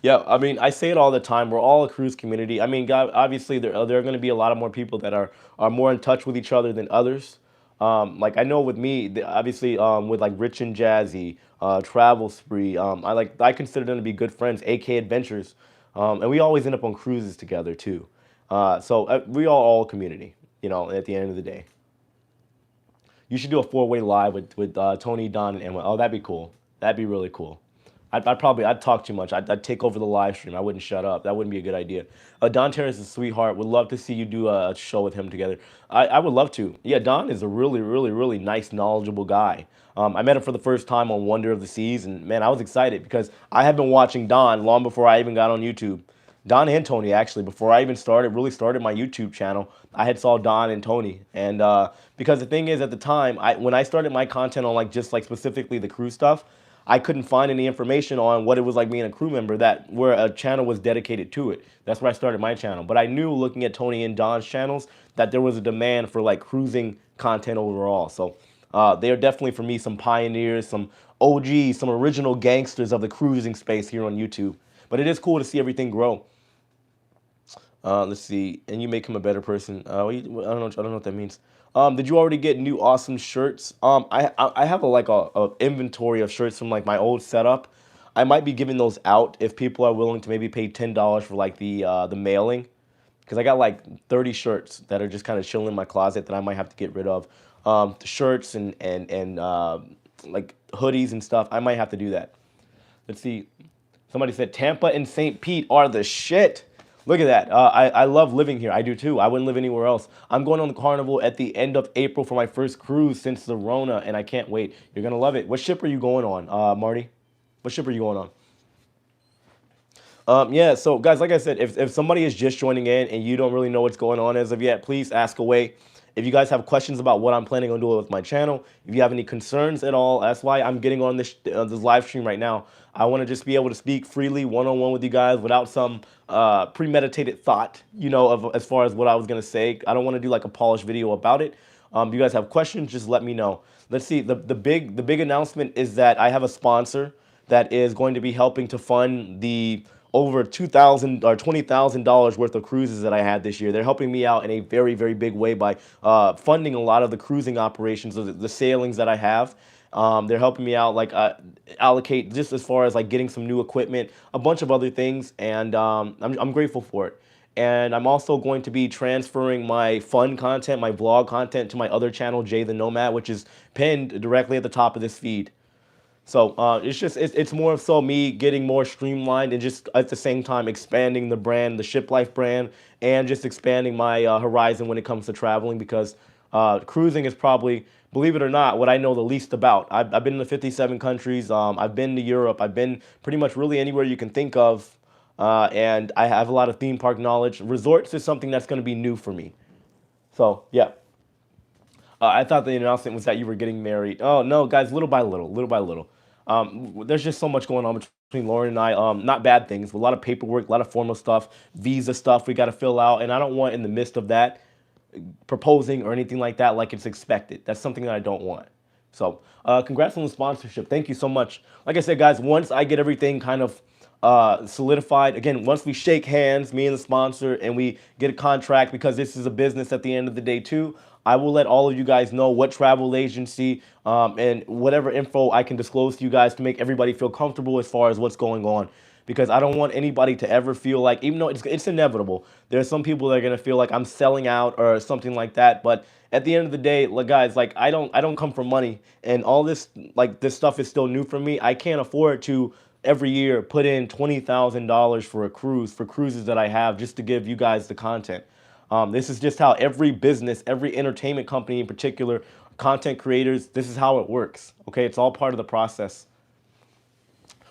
Yeah, I mean, I say it all the time. We're all a cruise community. I mean, God, obviously, there are going to be a lot of more people that are more in touch with each other than others. Like I know with me, obviously, with like Rich and Jazzy, Travel Spree, I consider them to be good friends. AK Adventures, and we always end up on cruises together too. So we are all community, you know, at the end of the day. You should do a four-way live with Tony, Don, and Emma. Oh, that'd be cool. That'd be really cool. I'd talk too much. I'd take over the live stream. I wouldn't shut up. That wouldn't be a good idea. Don Terrence is a sweetheart. Would love to see you do a show with him together. I would love to. Yeah, Don is a really, really, really nice, knowledgeable guy. I met him for the first time on Wonder of the Seas, and man, I was excited because I had been watching Don long before I even got on YouTube. Don and Tony, actually, before I even really started my YouTube channel, I had saw Don and Tony, and because the thing is, at the time, when I started my content on like just like specifically the crew stuff, I couldn't find any information on what it was like being a crew member that where a channel was dedicated to it. That's where I started my channel. But I knew looking at Tony and Don's channels that there was a demand for like cruising content overall. So they are definitely for me some pioneers, some OGs, some original gangsters of the cruising space here on YouTube. But it is cool to see everything grow. Let's see, and you make him a better person. I don't know what that means. Did you already get new awesome shirts? I have a inventory of shirts from like my old setup. I might be giving those out if people are willing to maybe pay $10 for like the mailing, because I got like 30 shirts that are just kind of chilling in my closet that I might have to get rid of. Shirts and like hoodies and stuff. I might have to do that. Let's see. Somebody said Tampa and St. Pete are the shit. Look at that. I love living here. I do too. I wouldn't live anywhere else. I'm going on the Carnival at the end of April for my first cruise since the Rona, and I can't wait. You're going to love it. What ship are you going on, Marty? What ship are you going on? Yeah, so guys, like I said, if somebody is just joining in and you don't really know what's going on as of yet, please ask away. If you guys have questions about what I'm planning on doing with my channel, if you have any concerns at all, that's why I'm getting on this live stream right now. I want to just be able to speak freely, one-on-one with you guys without some premeditated thought, you know, of as far as what I was going to say. I don't want to do like a polished video about it. If you guys have questions, just let me know. Let's see. The big announcement is that I have a sponsor that is going to be helping to fund the over $2,000 or $20,000 worth of cruises that I had this year. They're helping me out in a very, very big way by funding a lot of the cruising operations, the sailings that I have. They're helping me out, like allocate just as far as like getting some new equipment, a bunch of other things, and I'm grateful for it. And I'm also going to be transferring my fun content, my vlog content, to my other channel, Jay the Nomad, which is pinned directly at the top of this feed. So it's more so me getting more streamlined and just at the same time expanding the brand, the Ship Life brand, and just expanding my horizon when it comes to traveling, because cruising is probably, believe it or not, what I know the least about. I've been in the 57 countries. I've been to Europe. I've been pretty much really anywhere you can think of. And I have a lot of theme park knowledge. Resorts is something that's going to be new for me. So, yeah. I thought the announcement was that you were getting married. Oh, no, guys, little by little, little by little. There's just so much going on between Lauren and I. Not bad things, but a lot of paperwork, a lot of formal stuff, visa stuff we got to fill out. And I don't want in the midst of that proposing or anything like that like it's expected. That's something that I don't want. So congrats on the sponsorship. Thank you so much. Like I said, guys, once I get everything kind of solidified, again, once we shake hands, me and the sponsor, and we get a contract, because this is a business at the end of the day too, I will let all of you guys know what travel agency and whatever info I can disclose to you guys to make everybody feel comfortable as far as what's going on. Because I don't want anybody to ever feel like, even though it's inevitable, there are some people that are gonna feel like I'm selling out or something like that. But at the end of the day, like, guys, like I don't come from money, and all this, like, this stuff is still new for me. I can't afford to every year put in $20,000 for a cruise, for cruises that I have, just to give you guys the content. This is just how every business, every entertainment company in particular, content creators, this is how it works. Okay, it's all part of the process.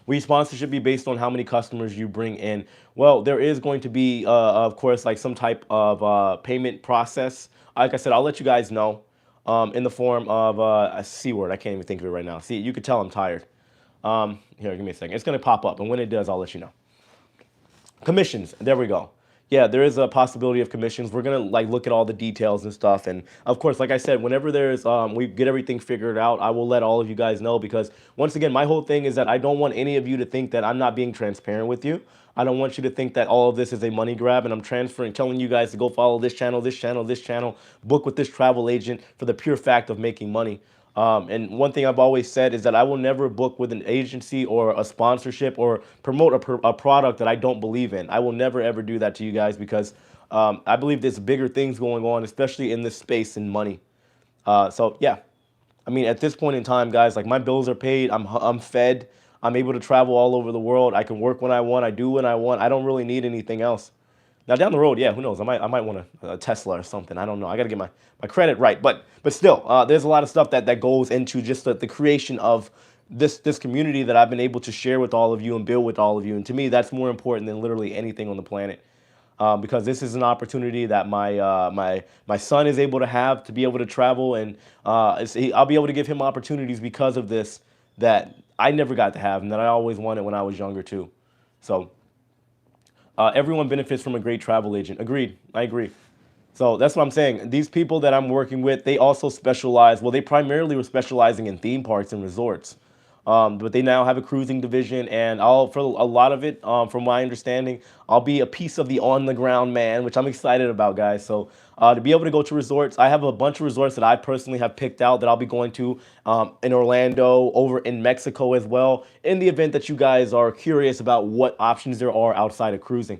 Will your sponsorship be based on how many customers you bring in? Well, there is going to be, of course, like some type of payment process. Like I said, I'll let you guys know in the form of a C word. I can't even think of it right now. See, you can tell I'm tired. Here, give me a second. It's going to pop up, and when it does, I'll let you know. Commissions. There we go. Yeah, there is a possibility of commissions. We're gonna like look at all the details and stuff, and of course, like I said, whenever there's we get everything figured out, I will let all of you guys know, because once again, my whole thing is that I don't want any of you to think that I'm not being transparent with you. I don't want you to think that all of this is a money grab and I'm transferring, telling you guys to go follow this channel, this channel, this channel, book with this travel agent for the pure fact of making money. And one thing I've always said is that I will never book with an agency or a sponsorship or promote a product that I don't believe in. I will never, ever do that to you guys, because I believe there's bigger things going on, especially in this space and money. So yeah, I mean, at this point in time, guys, like my bills are paid. I'm fed. I'm able to travel all over the world. I can work when I want. I do when I want. I don't really need anything else. Now down the road, yeah, who knows? I might want a Tesla or something. I don't know. I got to get my credit right. But still, there's a lot of stuff that goes into just the creation of this community that I've been able to share with all of you and build with all of you. And to me, that's more important than literally anything on the planet. Because this is an opportunity that my son is able to have to be able to travel, and I'll be able to give him opportunities because of this that I never got to have and that I always wanted when I was younger too. So everyone benefits from a great travel agent. Agreed. I agree. So that's what I'm saying. These people that I'm working with, they also specialize. Well, they primarily were specializing in theme parks and resorts. But they now have a cruising division, and for a lot of it, from my understanding, I'll be a piece of the on the ground man, which I'm excited about, guys. So to be able to go to resorts, I have a bunch of resorts that I personally have picked out that I'll be going to in Orlando, over in Mexico as well, in the event that you guys are curious about what options there are outside of cruising.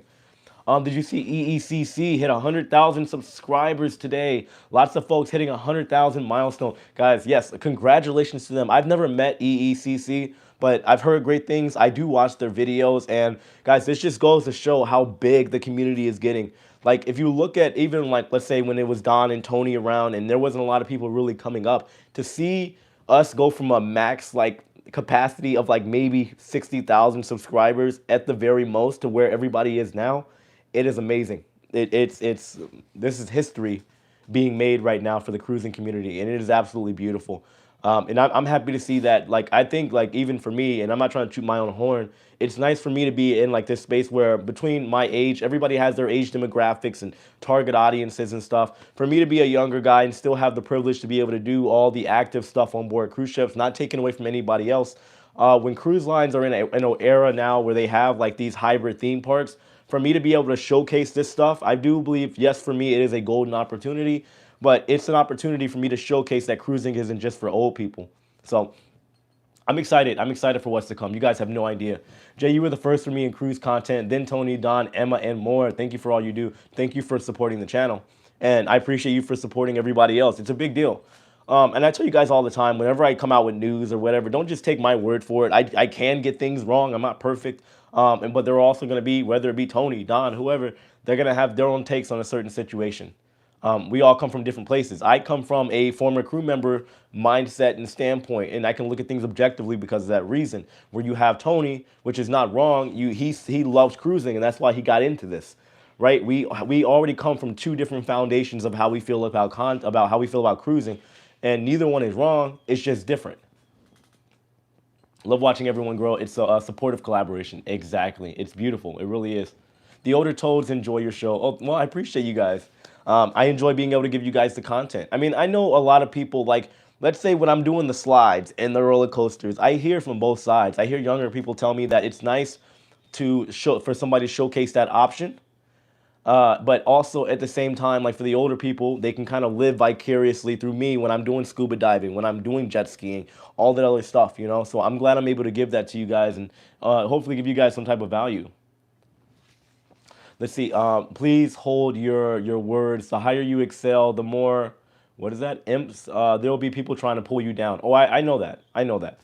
Did you see EECC hit 100,000 subscribers today? Lots of folks hitting 100,000 milestone. Guys, yes, congratulations to them. I've never met EECC, but I've heard great things. I do watch their videos, and guys, this just goes to show how big the community is getting. Like, if you look at even, like, let's say when it was Don and Tony around and there wasn't a lot of people really coming up, to see us go from a max, like, capacity of like maybe 60,000 subscribers at the very most to where everybody is now, it is amazing. It's this is history being made right now for the cruising community, and it is absolutely beautiful. And I'm happy to see that. Like, I think, like, even for me, and I'm not trying to toot my own horn, it's nice for me to be in like this space where between my age, everybody has their age demographics and target audiences and stuff. For me to be a younger guy and still have the privilege to be able to do all the active stuff on board cruise ships, not taken away from anybody else. When cruise lines are in an era now where they have like these hybrid theme parks, for me to be able to showcase this stuff, I do believe, yes, for me, it is a golden opportunity, but it's an opportunity for me to showcase that cruising isn't just for old people. So I'm excited. I'm excited for what's to come. You guys have no idea. Jay, you were the first for me in cruise content, then Tony, Don, Emma, and more. Thank you for all you do. Thank you for supporting the channel. And I appreciate you for supporting everybody else. It's a big deal. And I tell you guys all the time, whenever I come out with news or whatever, don't just take my word for it. I can get things wrong. I'm not perfect. But they're also going to be, whether it be Tony, Don, whoever, they're going to have their own takes on a certain situation. We all come from different places. I come from a former crew member mindset and standpoint, and I can look at things objectively because of that reason. Where you have Tony, which is not wrong, he loves cruising, and that's why he got into this. Right? We already come from two different foundations of how we feel about how we feel about cruising, and neither one is wrong. It's just different. Love watching everyone grow. It's a supportive collaboration. Exactly. It's beautiful. It really is. The older toads enjoy your show. Oh, well, I appreciate you guys. I enjoy being able to give you guys the content. I mean, I know a lot of people, like, let's say when I'm doing the slides and the roller coasters, I hear from both sides. I hear younger people tell me that it's nice for somebody to showcase that option. But also at the same time, like for the older people, they can kind of live vicariously through me when I'm doing scuba diving, when I'm doing jet skiing, all that other stuff, you know? So I'm glad I'm able to give that to you guys and hopefully give you guys some type of value. Let's see. Please hold your words. The higher you excel, the more, what is that? Imps. There will be people trying to pull you down. Oh, I know that. I know that.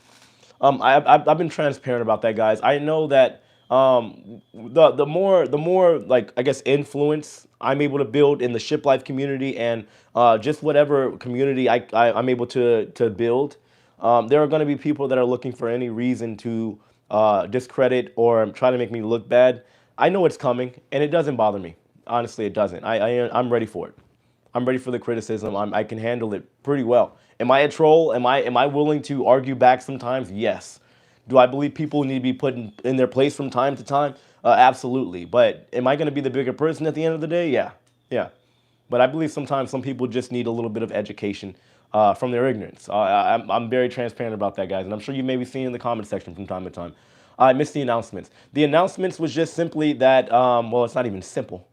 I've been transparent about that, guys. I know that the more like, I guess, influence I'm able to build in the ship life community and just whatever community I'm able to build, there are going to be people that are looking for any reason to discredit or try to make me look bad. I know it's coming, and it doesn't bother me. Honestly, it doesn't. I'm ready for it. I'm ready for the criticism. I can handle it pretty well. Am I a troll? Am I willing to argue back sometimes? Yes. Do I believe people need to be put in their place from time to time? Absolutely. But am I going to be the bigger person at the end of the day? Yeah. Yeah. But I believe sometimes some people just need a little bit of education from their ignorance. I'm very transparent about that, guys. And I'm sure you may be seeing in the comment section from time to time. I missed the announcements. The announcements was just simply that, well, it's not even simple.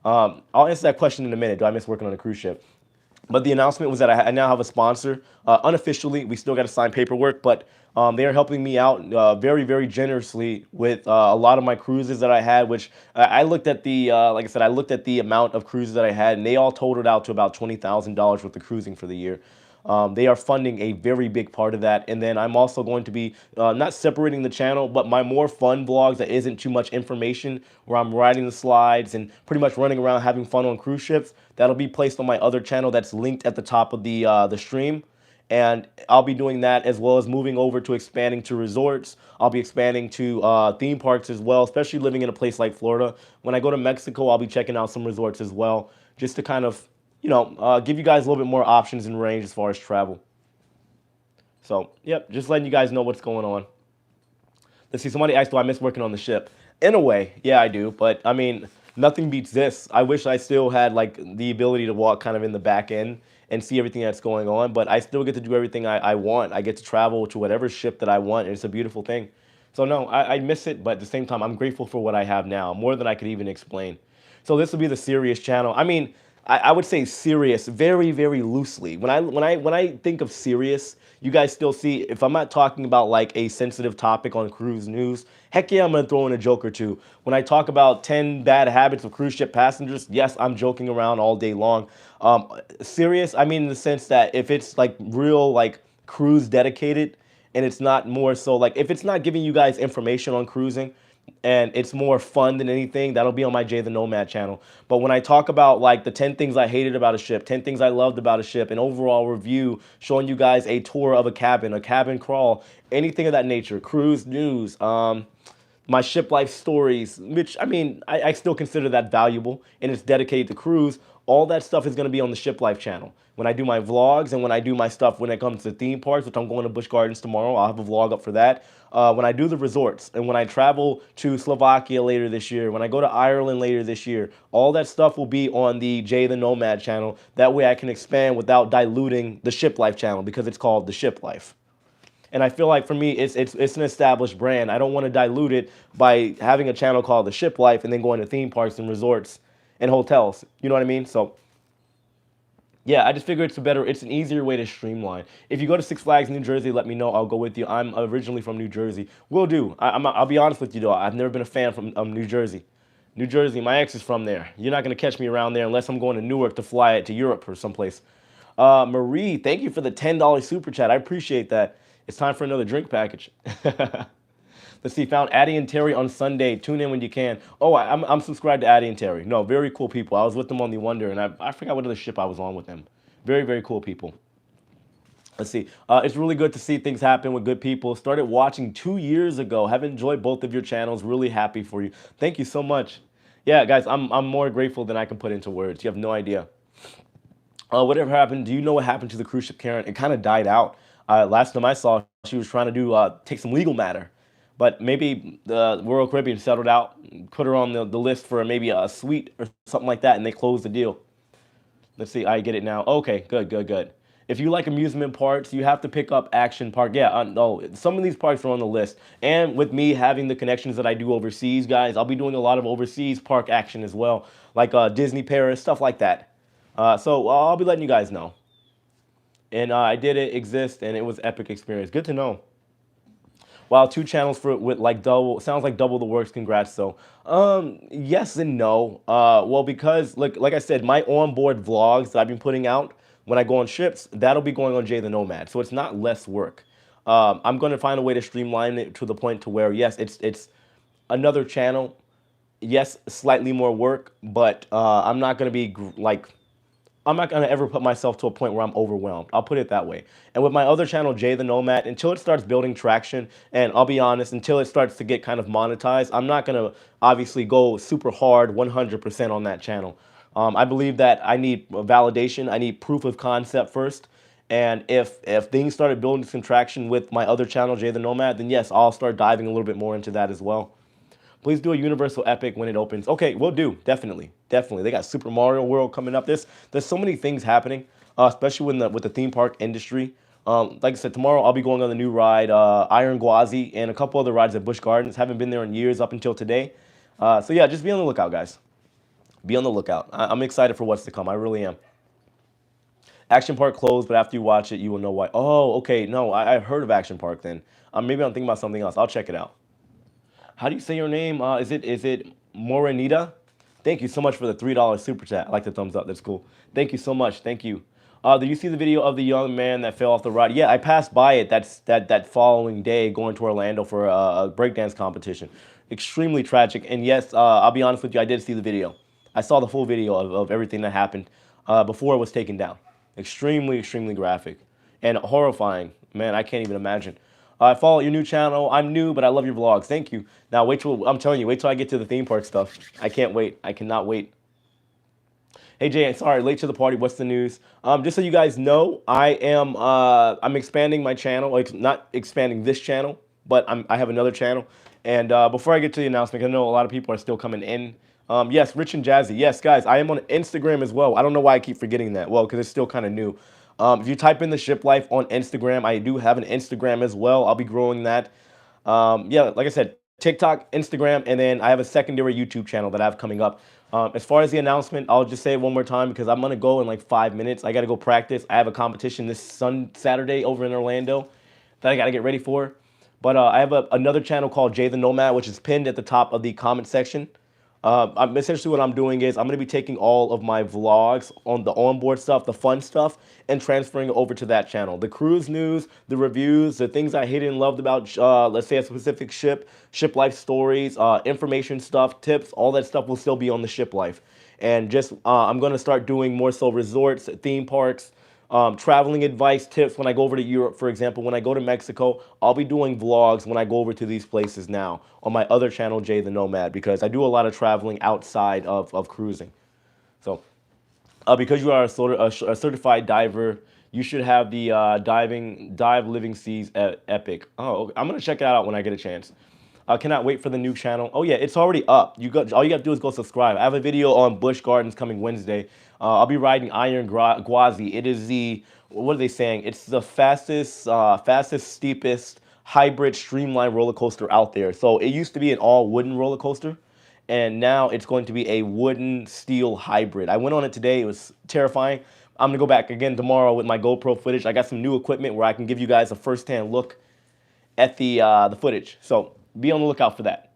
I'll answer that question in a minute. Do I miss working on a cruise ship? But the announcement was that I now have a sponsor. Unofficially, we still got to sign paperwork, but they are helping me out very, very generously with a lot of my cruises that I had. Which I looked at the, like I said, I looked at the amount of cruises that I had, and they all totaled out to about $20,000 worth of cruising for the year. They are funding a very big part of that. And then I'm also going to be not separating the channel, but my more fun vlogs that isn't too much information, where I'm riding the slides and pretty much running around having fun on cruise ships. That'll be placed on my other channel that's linked at the top of the stream. And I'll be doing that as well as moving over to expanding to resorts. I'll be expanding to theme parks as well, especially living in a place like Florida. When I go to Mexico, I'll be checking out some resorts as well, just to kind of, give you guys a little bit more options and range as far as travel. So, yep, just letting you guys know what's going on. Let's see, somebody asked, do I miss working on the ship? In a way, yeah, I do. But, I mean, nothing beats this. I wish I still had, like, the ability to walk kind of in the back end and see everything that's going on. But I still get to do everything I want. I get to travel to whatever ship that I want, and it's a beautiful thing. So, no, I miss it, but at the same time, I'm grateful for what I have now, more than I could even explain. So this will be the serious channel. I mean, I would say serious very, very loosely. When I think of serious, you guys still see, if I'm not talking about like a sensitive topic on cruise news, heck yeah, I'm gonna throw in a joke or two. When I talk about 10 bad habits of cruise ship passengers, yes, I'm joking around all day long. Serious, I mean in the sense that if it's like real like cruise dedicated, and it's not more so like, if it's not giving you guys information on cruising and it's more fun than anything, that'll be on my Jay the Nomad channel. But when I talk about like the 10 things I hated about a ship, 10 things I loved about a ship, an overall review, showing you guys a tour of a cabin crawl, anything of that nature, cruise news, my ship life stories, which I mean, I still consider that valuable, and it's dedicated to cruise. All that stuff is going to be on the Ship Life channel. When I do my vlogs and when I do my stuff when it comes to theme parks, which I'm going to Busch Gardens tomorrow, I'll have a vlog up for that. When I do the resorts and when I travel to Slovakia later this year, when I go to Ireland later this year, all that stuff will be on the Jay the Nomad channel. That way I can expand without diluting the Ship Life channel, because it's called the Ship Life. And I feel like for me, it's an established brand. I don't want to dilute it by having a channel called The Ship Life and then going to theme parks and resorts and hotels. You know what I mean? So yeah, I just figure it's an easier way to streamline. If you go to Six Flags New Jersey, let me know. I'll go with you. I'm originally from New Jersey. Will do. I'll be honest with you though. I've never been a fan from New Jersey. New Jersey, my ex is from there. You're not gonna catch me around there unless I'm going to Newark to fly it to Europe or someplace. Marie, thank you for the $10 super chat. I appreciate that. It's time for another drink package. Let's see, found Addie and Terry on Sunday. Tune in when you can. Oh, I'm subscribed to Addie and Terry. No, very cool people. I was with them on the Wonder, and I forgot what other ship I was on with them. Very, very cool people. Let's see. It's really good to see things happen with good people. Started watching 2 years ago. Have enjoyed both of your channels. Really happy for you. Thank you so much. Yeah, guys, I'm more grateful than I can put into words. You have no idea. Whatever happened? Do you know what happened to the cruise ship Karen? It kind of died out. Last time I saw, she was trying to take some legal matter, but maybe the Royal Caribbean settled out, put her on the list for maybe a suite or something like that, and they closed the deal. Let's see, I get it now. Okay, good, good, good. If you like amusement parks, you have to pick up Action Park. Yeah, no, some of these parks are on the list. And with me having the connections that I do overseas, guys, I'll be doing a lot of overseas park action as well, like Disney Paris, stuff like that. So I'll be letting you guys know. And I did it exist, and it was epic experience. Good to know. Wow, two channels for with like double, sounds like double the works. Congrats though. Yes and no. Well, because like I said, my onboard vlogs that I've been putting out when I go on ships, that'll be going on Jay the Nomad. So it's not less work. I'm going to find a way to streamline it to the point to where yes, it's another channel. Yes, slightly more work, but I'm not going to be like I'm not gonna ever put myself to a point where I'm overwhelmed. I'll put it that way. And with my other channel, Jay the Nomad, until it starts building traction, and I'll be honest, until it starts to get kind of monetized, I'm not gonna obviously go super hard 100% on that channel. I believe that I need validation. I need proof of concept first. And if things started building some traction with my other channel, Jay the Nomad, then yes, I'll start diving a little bit more into that as well. Please do a Universal Epic when it opens. Okay, we'll do. Definitely. Definitely. They got Super Mario World coming up. There's so many things happening, especially with the theme park industry. Like I said, tomorrow I'll be going on the new ride, Iron Gwazi, and a couple other rides at Busch Gardens. Haven't been there in years up until today. So yeah, just be on the lookout, guys. Be on the lookout. I'm excited for what's to come. I really am. Action Park closed, but after you watch it, you will know why. Oh, okay. No, I've heard of Action Park then. Maybe I'm thinking about something else. I'll check it out. How do you say your name? Is it Morenita? Thank you so much for the $3 super chat. I like the thumbs up. That's cool. Thank you so much. Thank you. Did you see the video of the young man that fell off the ride? Yeah, I passed by it. That following day going to Orlando for a breakdance competition. Extremely tragic. And yes, I'll be honest with you. I did see the video. I saw the full video of everything that happened before it was taken down. Extremely, extremely graphic and horrifying. Man, I can't even imagine. I follow your new channel. I'm new, but I love your vlogs. Thank you. Now, I'm telling you, wait till I get to the theme park stuff. I can't wait. I cannot wait. Hey Jay, sorry, late to the party. What's the news? Just so you guys know, I'm expanding my channel. Like not expanding this channel, but I have another channel. And before I get to the announcement, I know a lot of people are still coming in. Yes, Rich and Jazzy. Yes, guys, I am on Instagram as well. I don't know why I keep forgetting that. Well, because it's still kind of new. If you type in the Ship Life on Instagram, I do have an Instagram as well. I'll be growing that. Yeah, like I said, TikTok, Instagram, and then I have a secondary YouTube channel that I have coming up. As far as the announcement, I'll just say it one more time because I'm gonna go in like 5 minutes. I gotta go practice. I have a competition this Saturday over in Orlando that I gotta get ready for. But I have another channel called Jay the Nomad, which is pinned at the top of the comment section. Essentially what I'm doing is I'm going to be taking all of my vlogs on the onboard stuff, the fun stuff, and transferring it over to that channel. The cruise news, the reviews, the things I hated and loved about, let's say a specific ship life stories, information stuff, tips, all that stuff will still be on the Ship Life. And just I'm going to start doing more so resorts, theme parks, traveling advice, tips when I go over to Europe, for example. When I go to Mexico, I'll be doing vlogs when I go over to these places now on my other channel, Jay the Nomad, because I do a lot of traveling outside of cruising. So because you are a certified diver, you should have the Dive Living Seas Epic. Oh, okay. I'm going to check it out when I get a chance. I cannot wait for the new channel. Oh yeah, it's already up. All you got to do is go subscribe. I have a video on Busch Gardens coming Wednesday. I'll be riding Iron Gwazi. It is what are they saying? It's the fastest, steepest hybrid streamlined roller coaster out there. So it used to be an all wooden roller coaster, and now it's going to be a wooden steel hybrid. I went on it today. It was terrifying. I'm gonna go back again tomorrow with my GoPro footage. I got some new equipment where I can give you guys a first-hand look at the footage. So be on the lookout for that.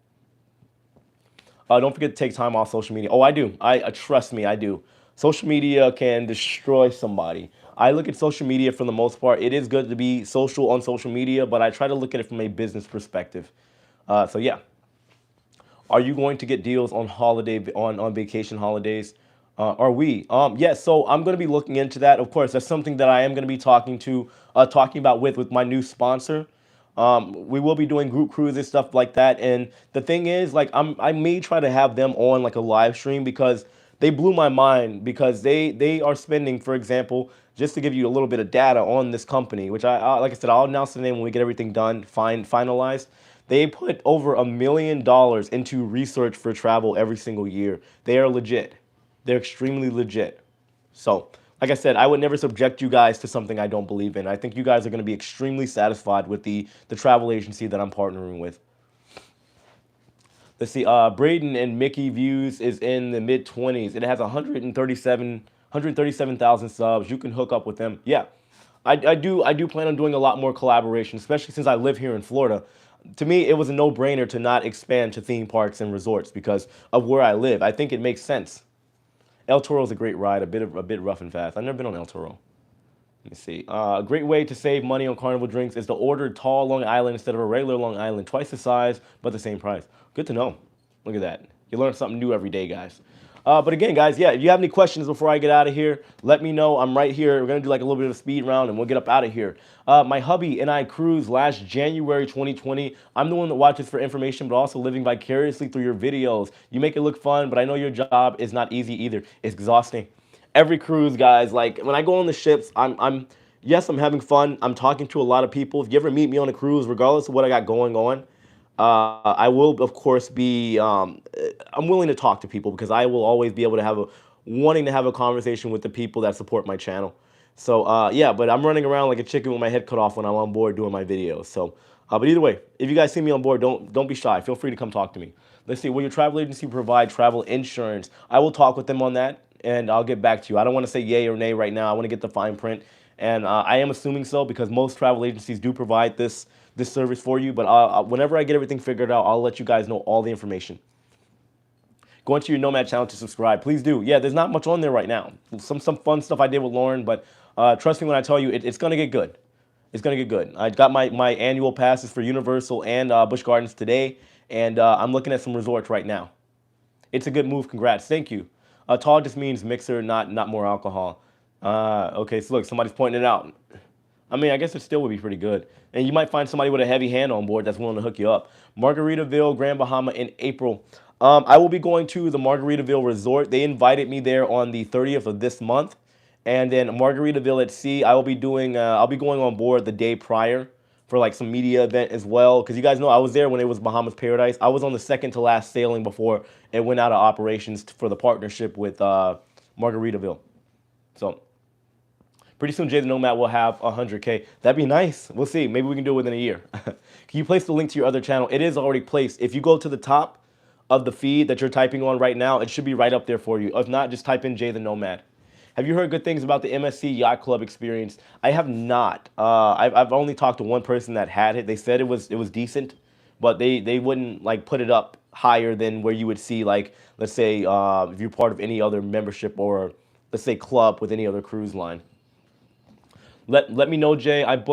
Don't forget to take time off social media. Oh, I do. Trust me, I do. Social media can destroy somebody. I look at social media for the most part. It is good to be social on social media, but I try to look at it from a business perspective. So yeah. Are you going to get deals on on vacation holidays? Are we? Yes. So I'm going to be looking into that. Of course, that's something that I am going to be talking about with my new sponsor. We will be doing group cruises, stuff like that. And the thing is, like, I may try to have them on like a live stream because they blew my mind because they are spending, for example, just to give you a little bit of data on this company, which like I said, I'll announce the name when we get everything done, finalized. They put over $1 million into research for travel every single year. They are legit. They're extremely legit. So, like I said, I would never subject you guys to something I don't believe in. I think you guys are going to be extremely satisfied with the travel agency that I'm partnering with. Let's see, Braden and Mickey Views is in the mid-20s. It has 137,000 subs. You can hook up with them. Yeah, I do plan on doing a lot more collaboration, especially since I live here in Florida. To me, it was a no-brainer to not expand to theme parks and resorts because of where I live. I think it makes sense. El Toro is a great ride, a bit rough and fast. I've never been on El Toro. Let me see. A great way to save money on Carnival drinks is to order tall Long Island instead of a regular Long Island, twice the size but the same price. Good to know. Look at that. You learn something new every day, guys. But again, guys, yeah, if you have any questions before I get out of here, let me know. I'm right here. We're going to do like a little bit of a speed round and we'll get up out of here. My hubby and I cruised last January 2020. I'm the one that watches for information, but also living vicariously through your videos. You make it look fun, but I know your job is not easy either. It's exhausting. Every cruise, guys, like when I go on the ships, yes, I'm having fun. I'm talking to a lot of people. If you ever meet me on a cruise, regardless of what I got going on, I will, of course, I'm willing to talk to people because I will always be able to wanting to have a conversation with the people that support my channel. So, yeah, but I'm running around like a chicken with my head cut off when I'm on board doing my videos. So, but either way, if you guys see me on board, don't be shy. Feel free to come talk to me. Let's see, will your travel agency provide travel insurance? I will talk with them on that. and I'll get back to you. I don't want to say yay or nay right now. I want to get the fine print, and I am assuming so because most travel agencies do provide this service for you. But whenever I get everything figured out, I'll let you guys know all the information. Go into your Nomad channel to subscribe. Please do. Yeah, there's not much on there right now. Some fun stuff I did with Lauren, but trust me when I tell you, it's going to get good. It's going to get good. I got my annual passes for Universal and Busch Gardens today, and I'm looking at some resorts right now. It's a good move. Congrats. Thank you. Tall just means mixer, not more alcohol. Okay, so look, somebody's pointing it out. I mean, I guess it still would be pretty good. And you might find somebody with a heavy hand on board that's willing to hook you up. Margaritaville, Grand Bahama in April. I will be going to the Margaritaville Resort. They invited me there on the 30th of this month. And then Margaritaville at Sea, I will be doing. I'll be going on board the day prior for like some media event as well. Because you guys know I was there when it was Bahamas Paradise. I was on the second to last sailing before it went out of operations for the partnership with Margaritaville. So pretty soon Jay the Nomad will have 100K. That'd be nice. We'll see. Maybe we can do it within a year. Can you place the link to your other channel? It is already placed. If you go to the top of the feed that you're typing on right now, it should be right up there for you. If not, just type in Jay the Nomad. Have you heard good things about the MSC Yacht Club experience? I have not. I've only talked to one person that had it. They said it was decent, but they wouldn't like put it up higher than where you would see like, let's say if you're part of any other membership or let's say club with any other cruise line. Let me know, Jay. I will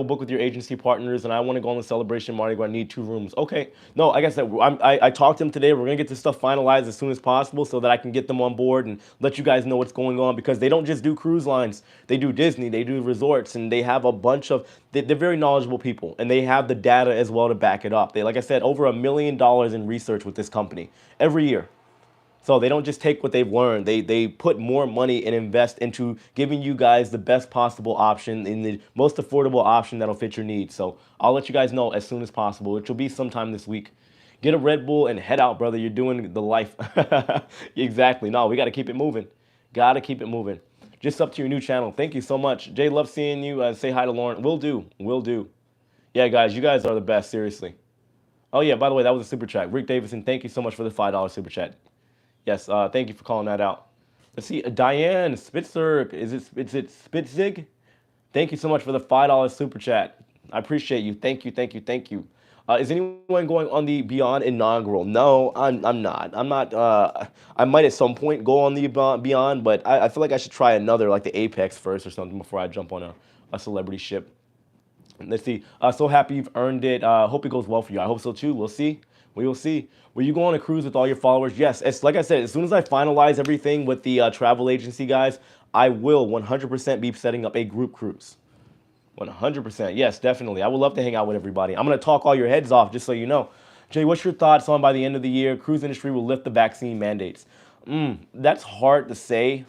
book with your agency partners, and I want to go on the Celebration Mardi Gras. I need 2 rooms. Okay. No, like I said, I talked to them today. We're gonna get this stuff finalized as soon as possible, so that I can get them on board and let you guys know what's going on. Because they don't just do cruise lines; they do Disney, they do resorts, and they have a bunch of. They're very knowledgeable people, and they have the data as well to back it up. They, like I said, over $1 million in research with this company every year. So they don't just take what they've learned. They put more money and invest into giving you guys the best possible option in the most affordable option that'll fit your needs. So I'll let you guys know as soon as possible, which will be sometime this week. Get a Red Bull and head out, brother. You're doing the life. Exactly. No, we got to keep it moving. Got to keep it moving. Just up to your new channel. Thank you so much. Jay, love seeing you. Say hi to Lauren. Will do. Will do. Yeah, guys, you guys are the best. Seriously. Oh, yeah, by the way, that was a super chat. Rick Davison, thank you so much for the $5 super chat. Yes, thank you for calling that out. Let's see, Diane Spitzer, is it Spitzig? Thank you so much for the $5 super chat. I appreciate you. Thank you, thank you, thank you. Is anyone going on the Beyond inaugural? No, I'm not. I'm not. I might at some point go on the Beyond, but I feel like I should try another, like the Apex first or something before I jump on a celebrity ship. Let's see. So happy you've earned it. Hope it goes well for you. I hope so too. We'll see. We will see. Will you go on a cruise with all your followers? Yes. It's like I said, as soon as I finalize everything with the travel agency guys, I will 100% be setting up a group cruise. 100%. Yes, definitely. I would love to hang out with everybody. I'm going to talk all your heads off, just so you know. Jay, what's your thoughts on by the end of the year, cruise industry will lift the vaccine mandates? That's hard to say.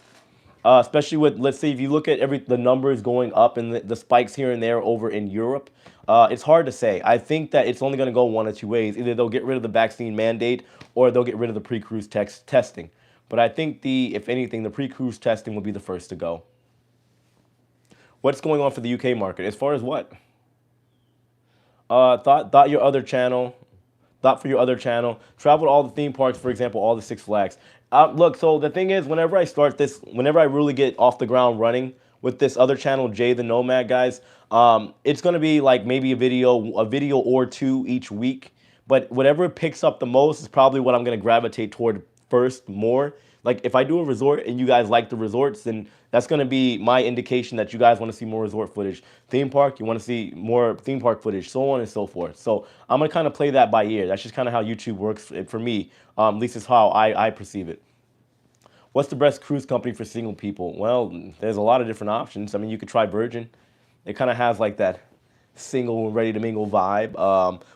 Especially with, let's say, if you look at the numbers going up and the spikes here and there over in Europe, it's hard to say. I think that it's only going to go one of two ways. Either they'll get rid of the vaccine mandate or they'll get rid of the pre-cruise testing. But I think if anything, the pre-cruise testing will be the first to go. What's going on for the UK market? As far as what? Thought your other channel. Thought for your other channel. Travel to all the theme parks, for example, all the Six Flags. Look, so the thing is, whenever I start this, whenever I really get off the ground running with this other channel, Jay the Nomad, guys, it's going to be like maybe a video or 2 each week. But whatever picks up the most is probably what I'm going to gravitate toward first more. Like if I do a resort and you guys like the resorts, then that's going to be my indication that you guys want to see more resort footage. Theme park, you want to see more theme park footage, so on and so forth. So I'm going to kind of play that by ear. That's just kind of how YouTube works for me. At least is how I perceive it. What's the best cruise company for single people? Well, there's a lot of different options. I mean, you could try Virgin. It kind of has like that single ready to mingle vibe,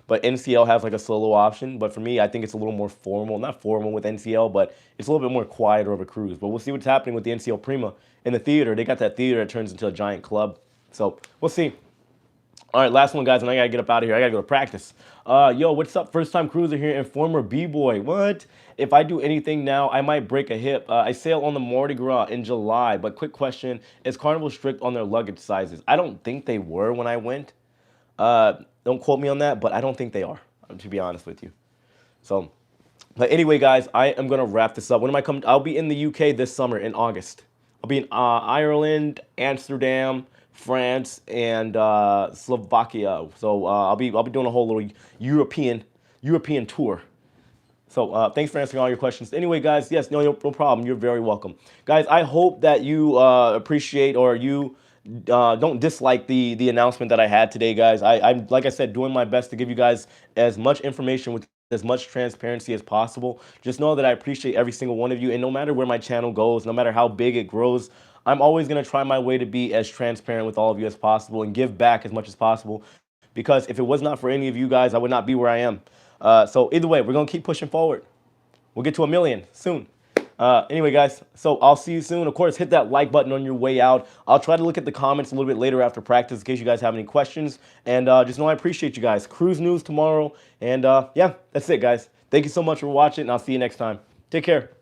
but NCL has like a solo option. But for me, I think it's a little more formal, not formal with NCL, but it's a little bit more quieter of a cruise. But we'll see what's happening with the NCL Prima in the theater. They got that theater that turns into a giant club, so we'll see. All right, last one, guys, and I gotta get up out of here. I gotta go to practice. Yo, what's up, first time cruiser here and former B-boy? What? If I do anything now, I might break a hip. I sail on the Mardi Gras in July, but quick question, is Carnival strict on their luggage sizes? I don't think they were when I went. Don't quote me on that, but I don't think they are, to be honest with you. So But anyway, guys, I am gonna wrap this up. When am I coming? I'll be in the UK this summer in August. I'll be in Ireland, Amsterdam, France, and Slovakia. So I'll be doing a whole little European tour. So thanks for answering all your questions. Anyway, guys, yes, no problem. You're very welcome. Guys, I hope that you appreciate or you don't dislike the announcement that I had today, guys. I'm, like I said, doing my best to give you guys as much information with as much transparency as possible. Just know that I appreciate every single one of you. And no matter where my channel goes, no matter how big it grows, I'm always going to try my way to be as transparent with all of you as possible and give back as much as possible. Because if it was not for any of you guys, I would not be where I am. So either way, we're going to keep pushing forward. We'll get to 1 million soon. Anyway, guys, so I'll see you soon. Of course, hit that like button on your way out. I'll try to look at the comments a little bit later after practice in case you guys have any questions. And just know I appreciate you guys. Cruise news tomorrow. And yeah, that's it, guys. Thank you so much for watching, and I'll see you next time. Take care.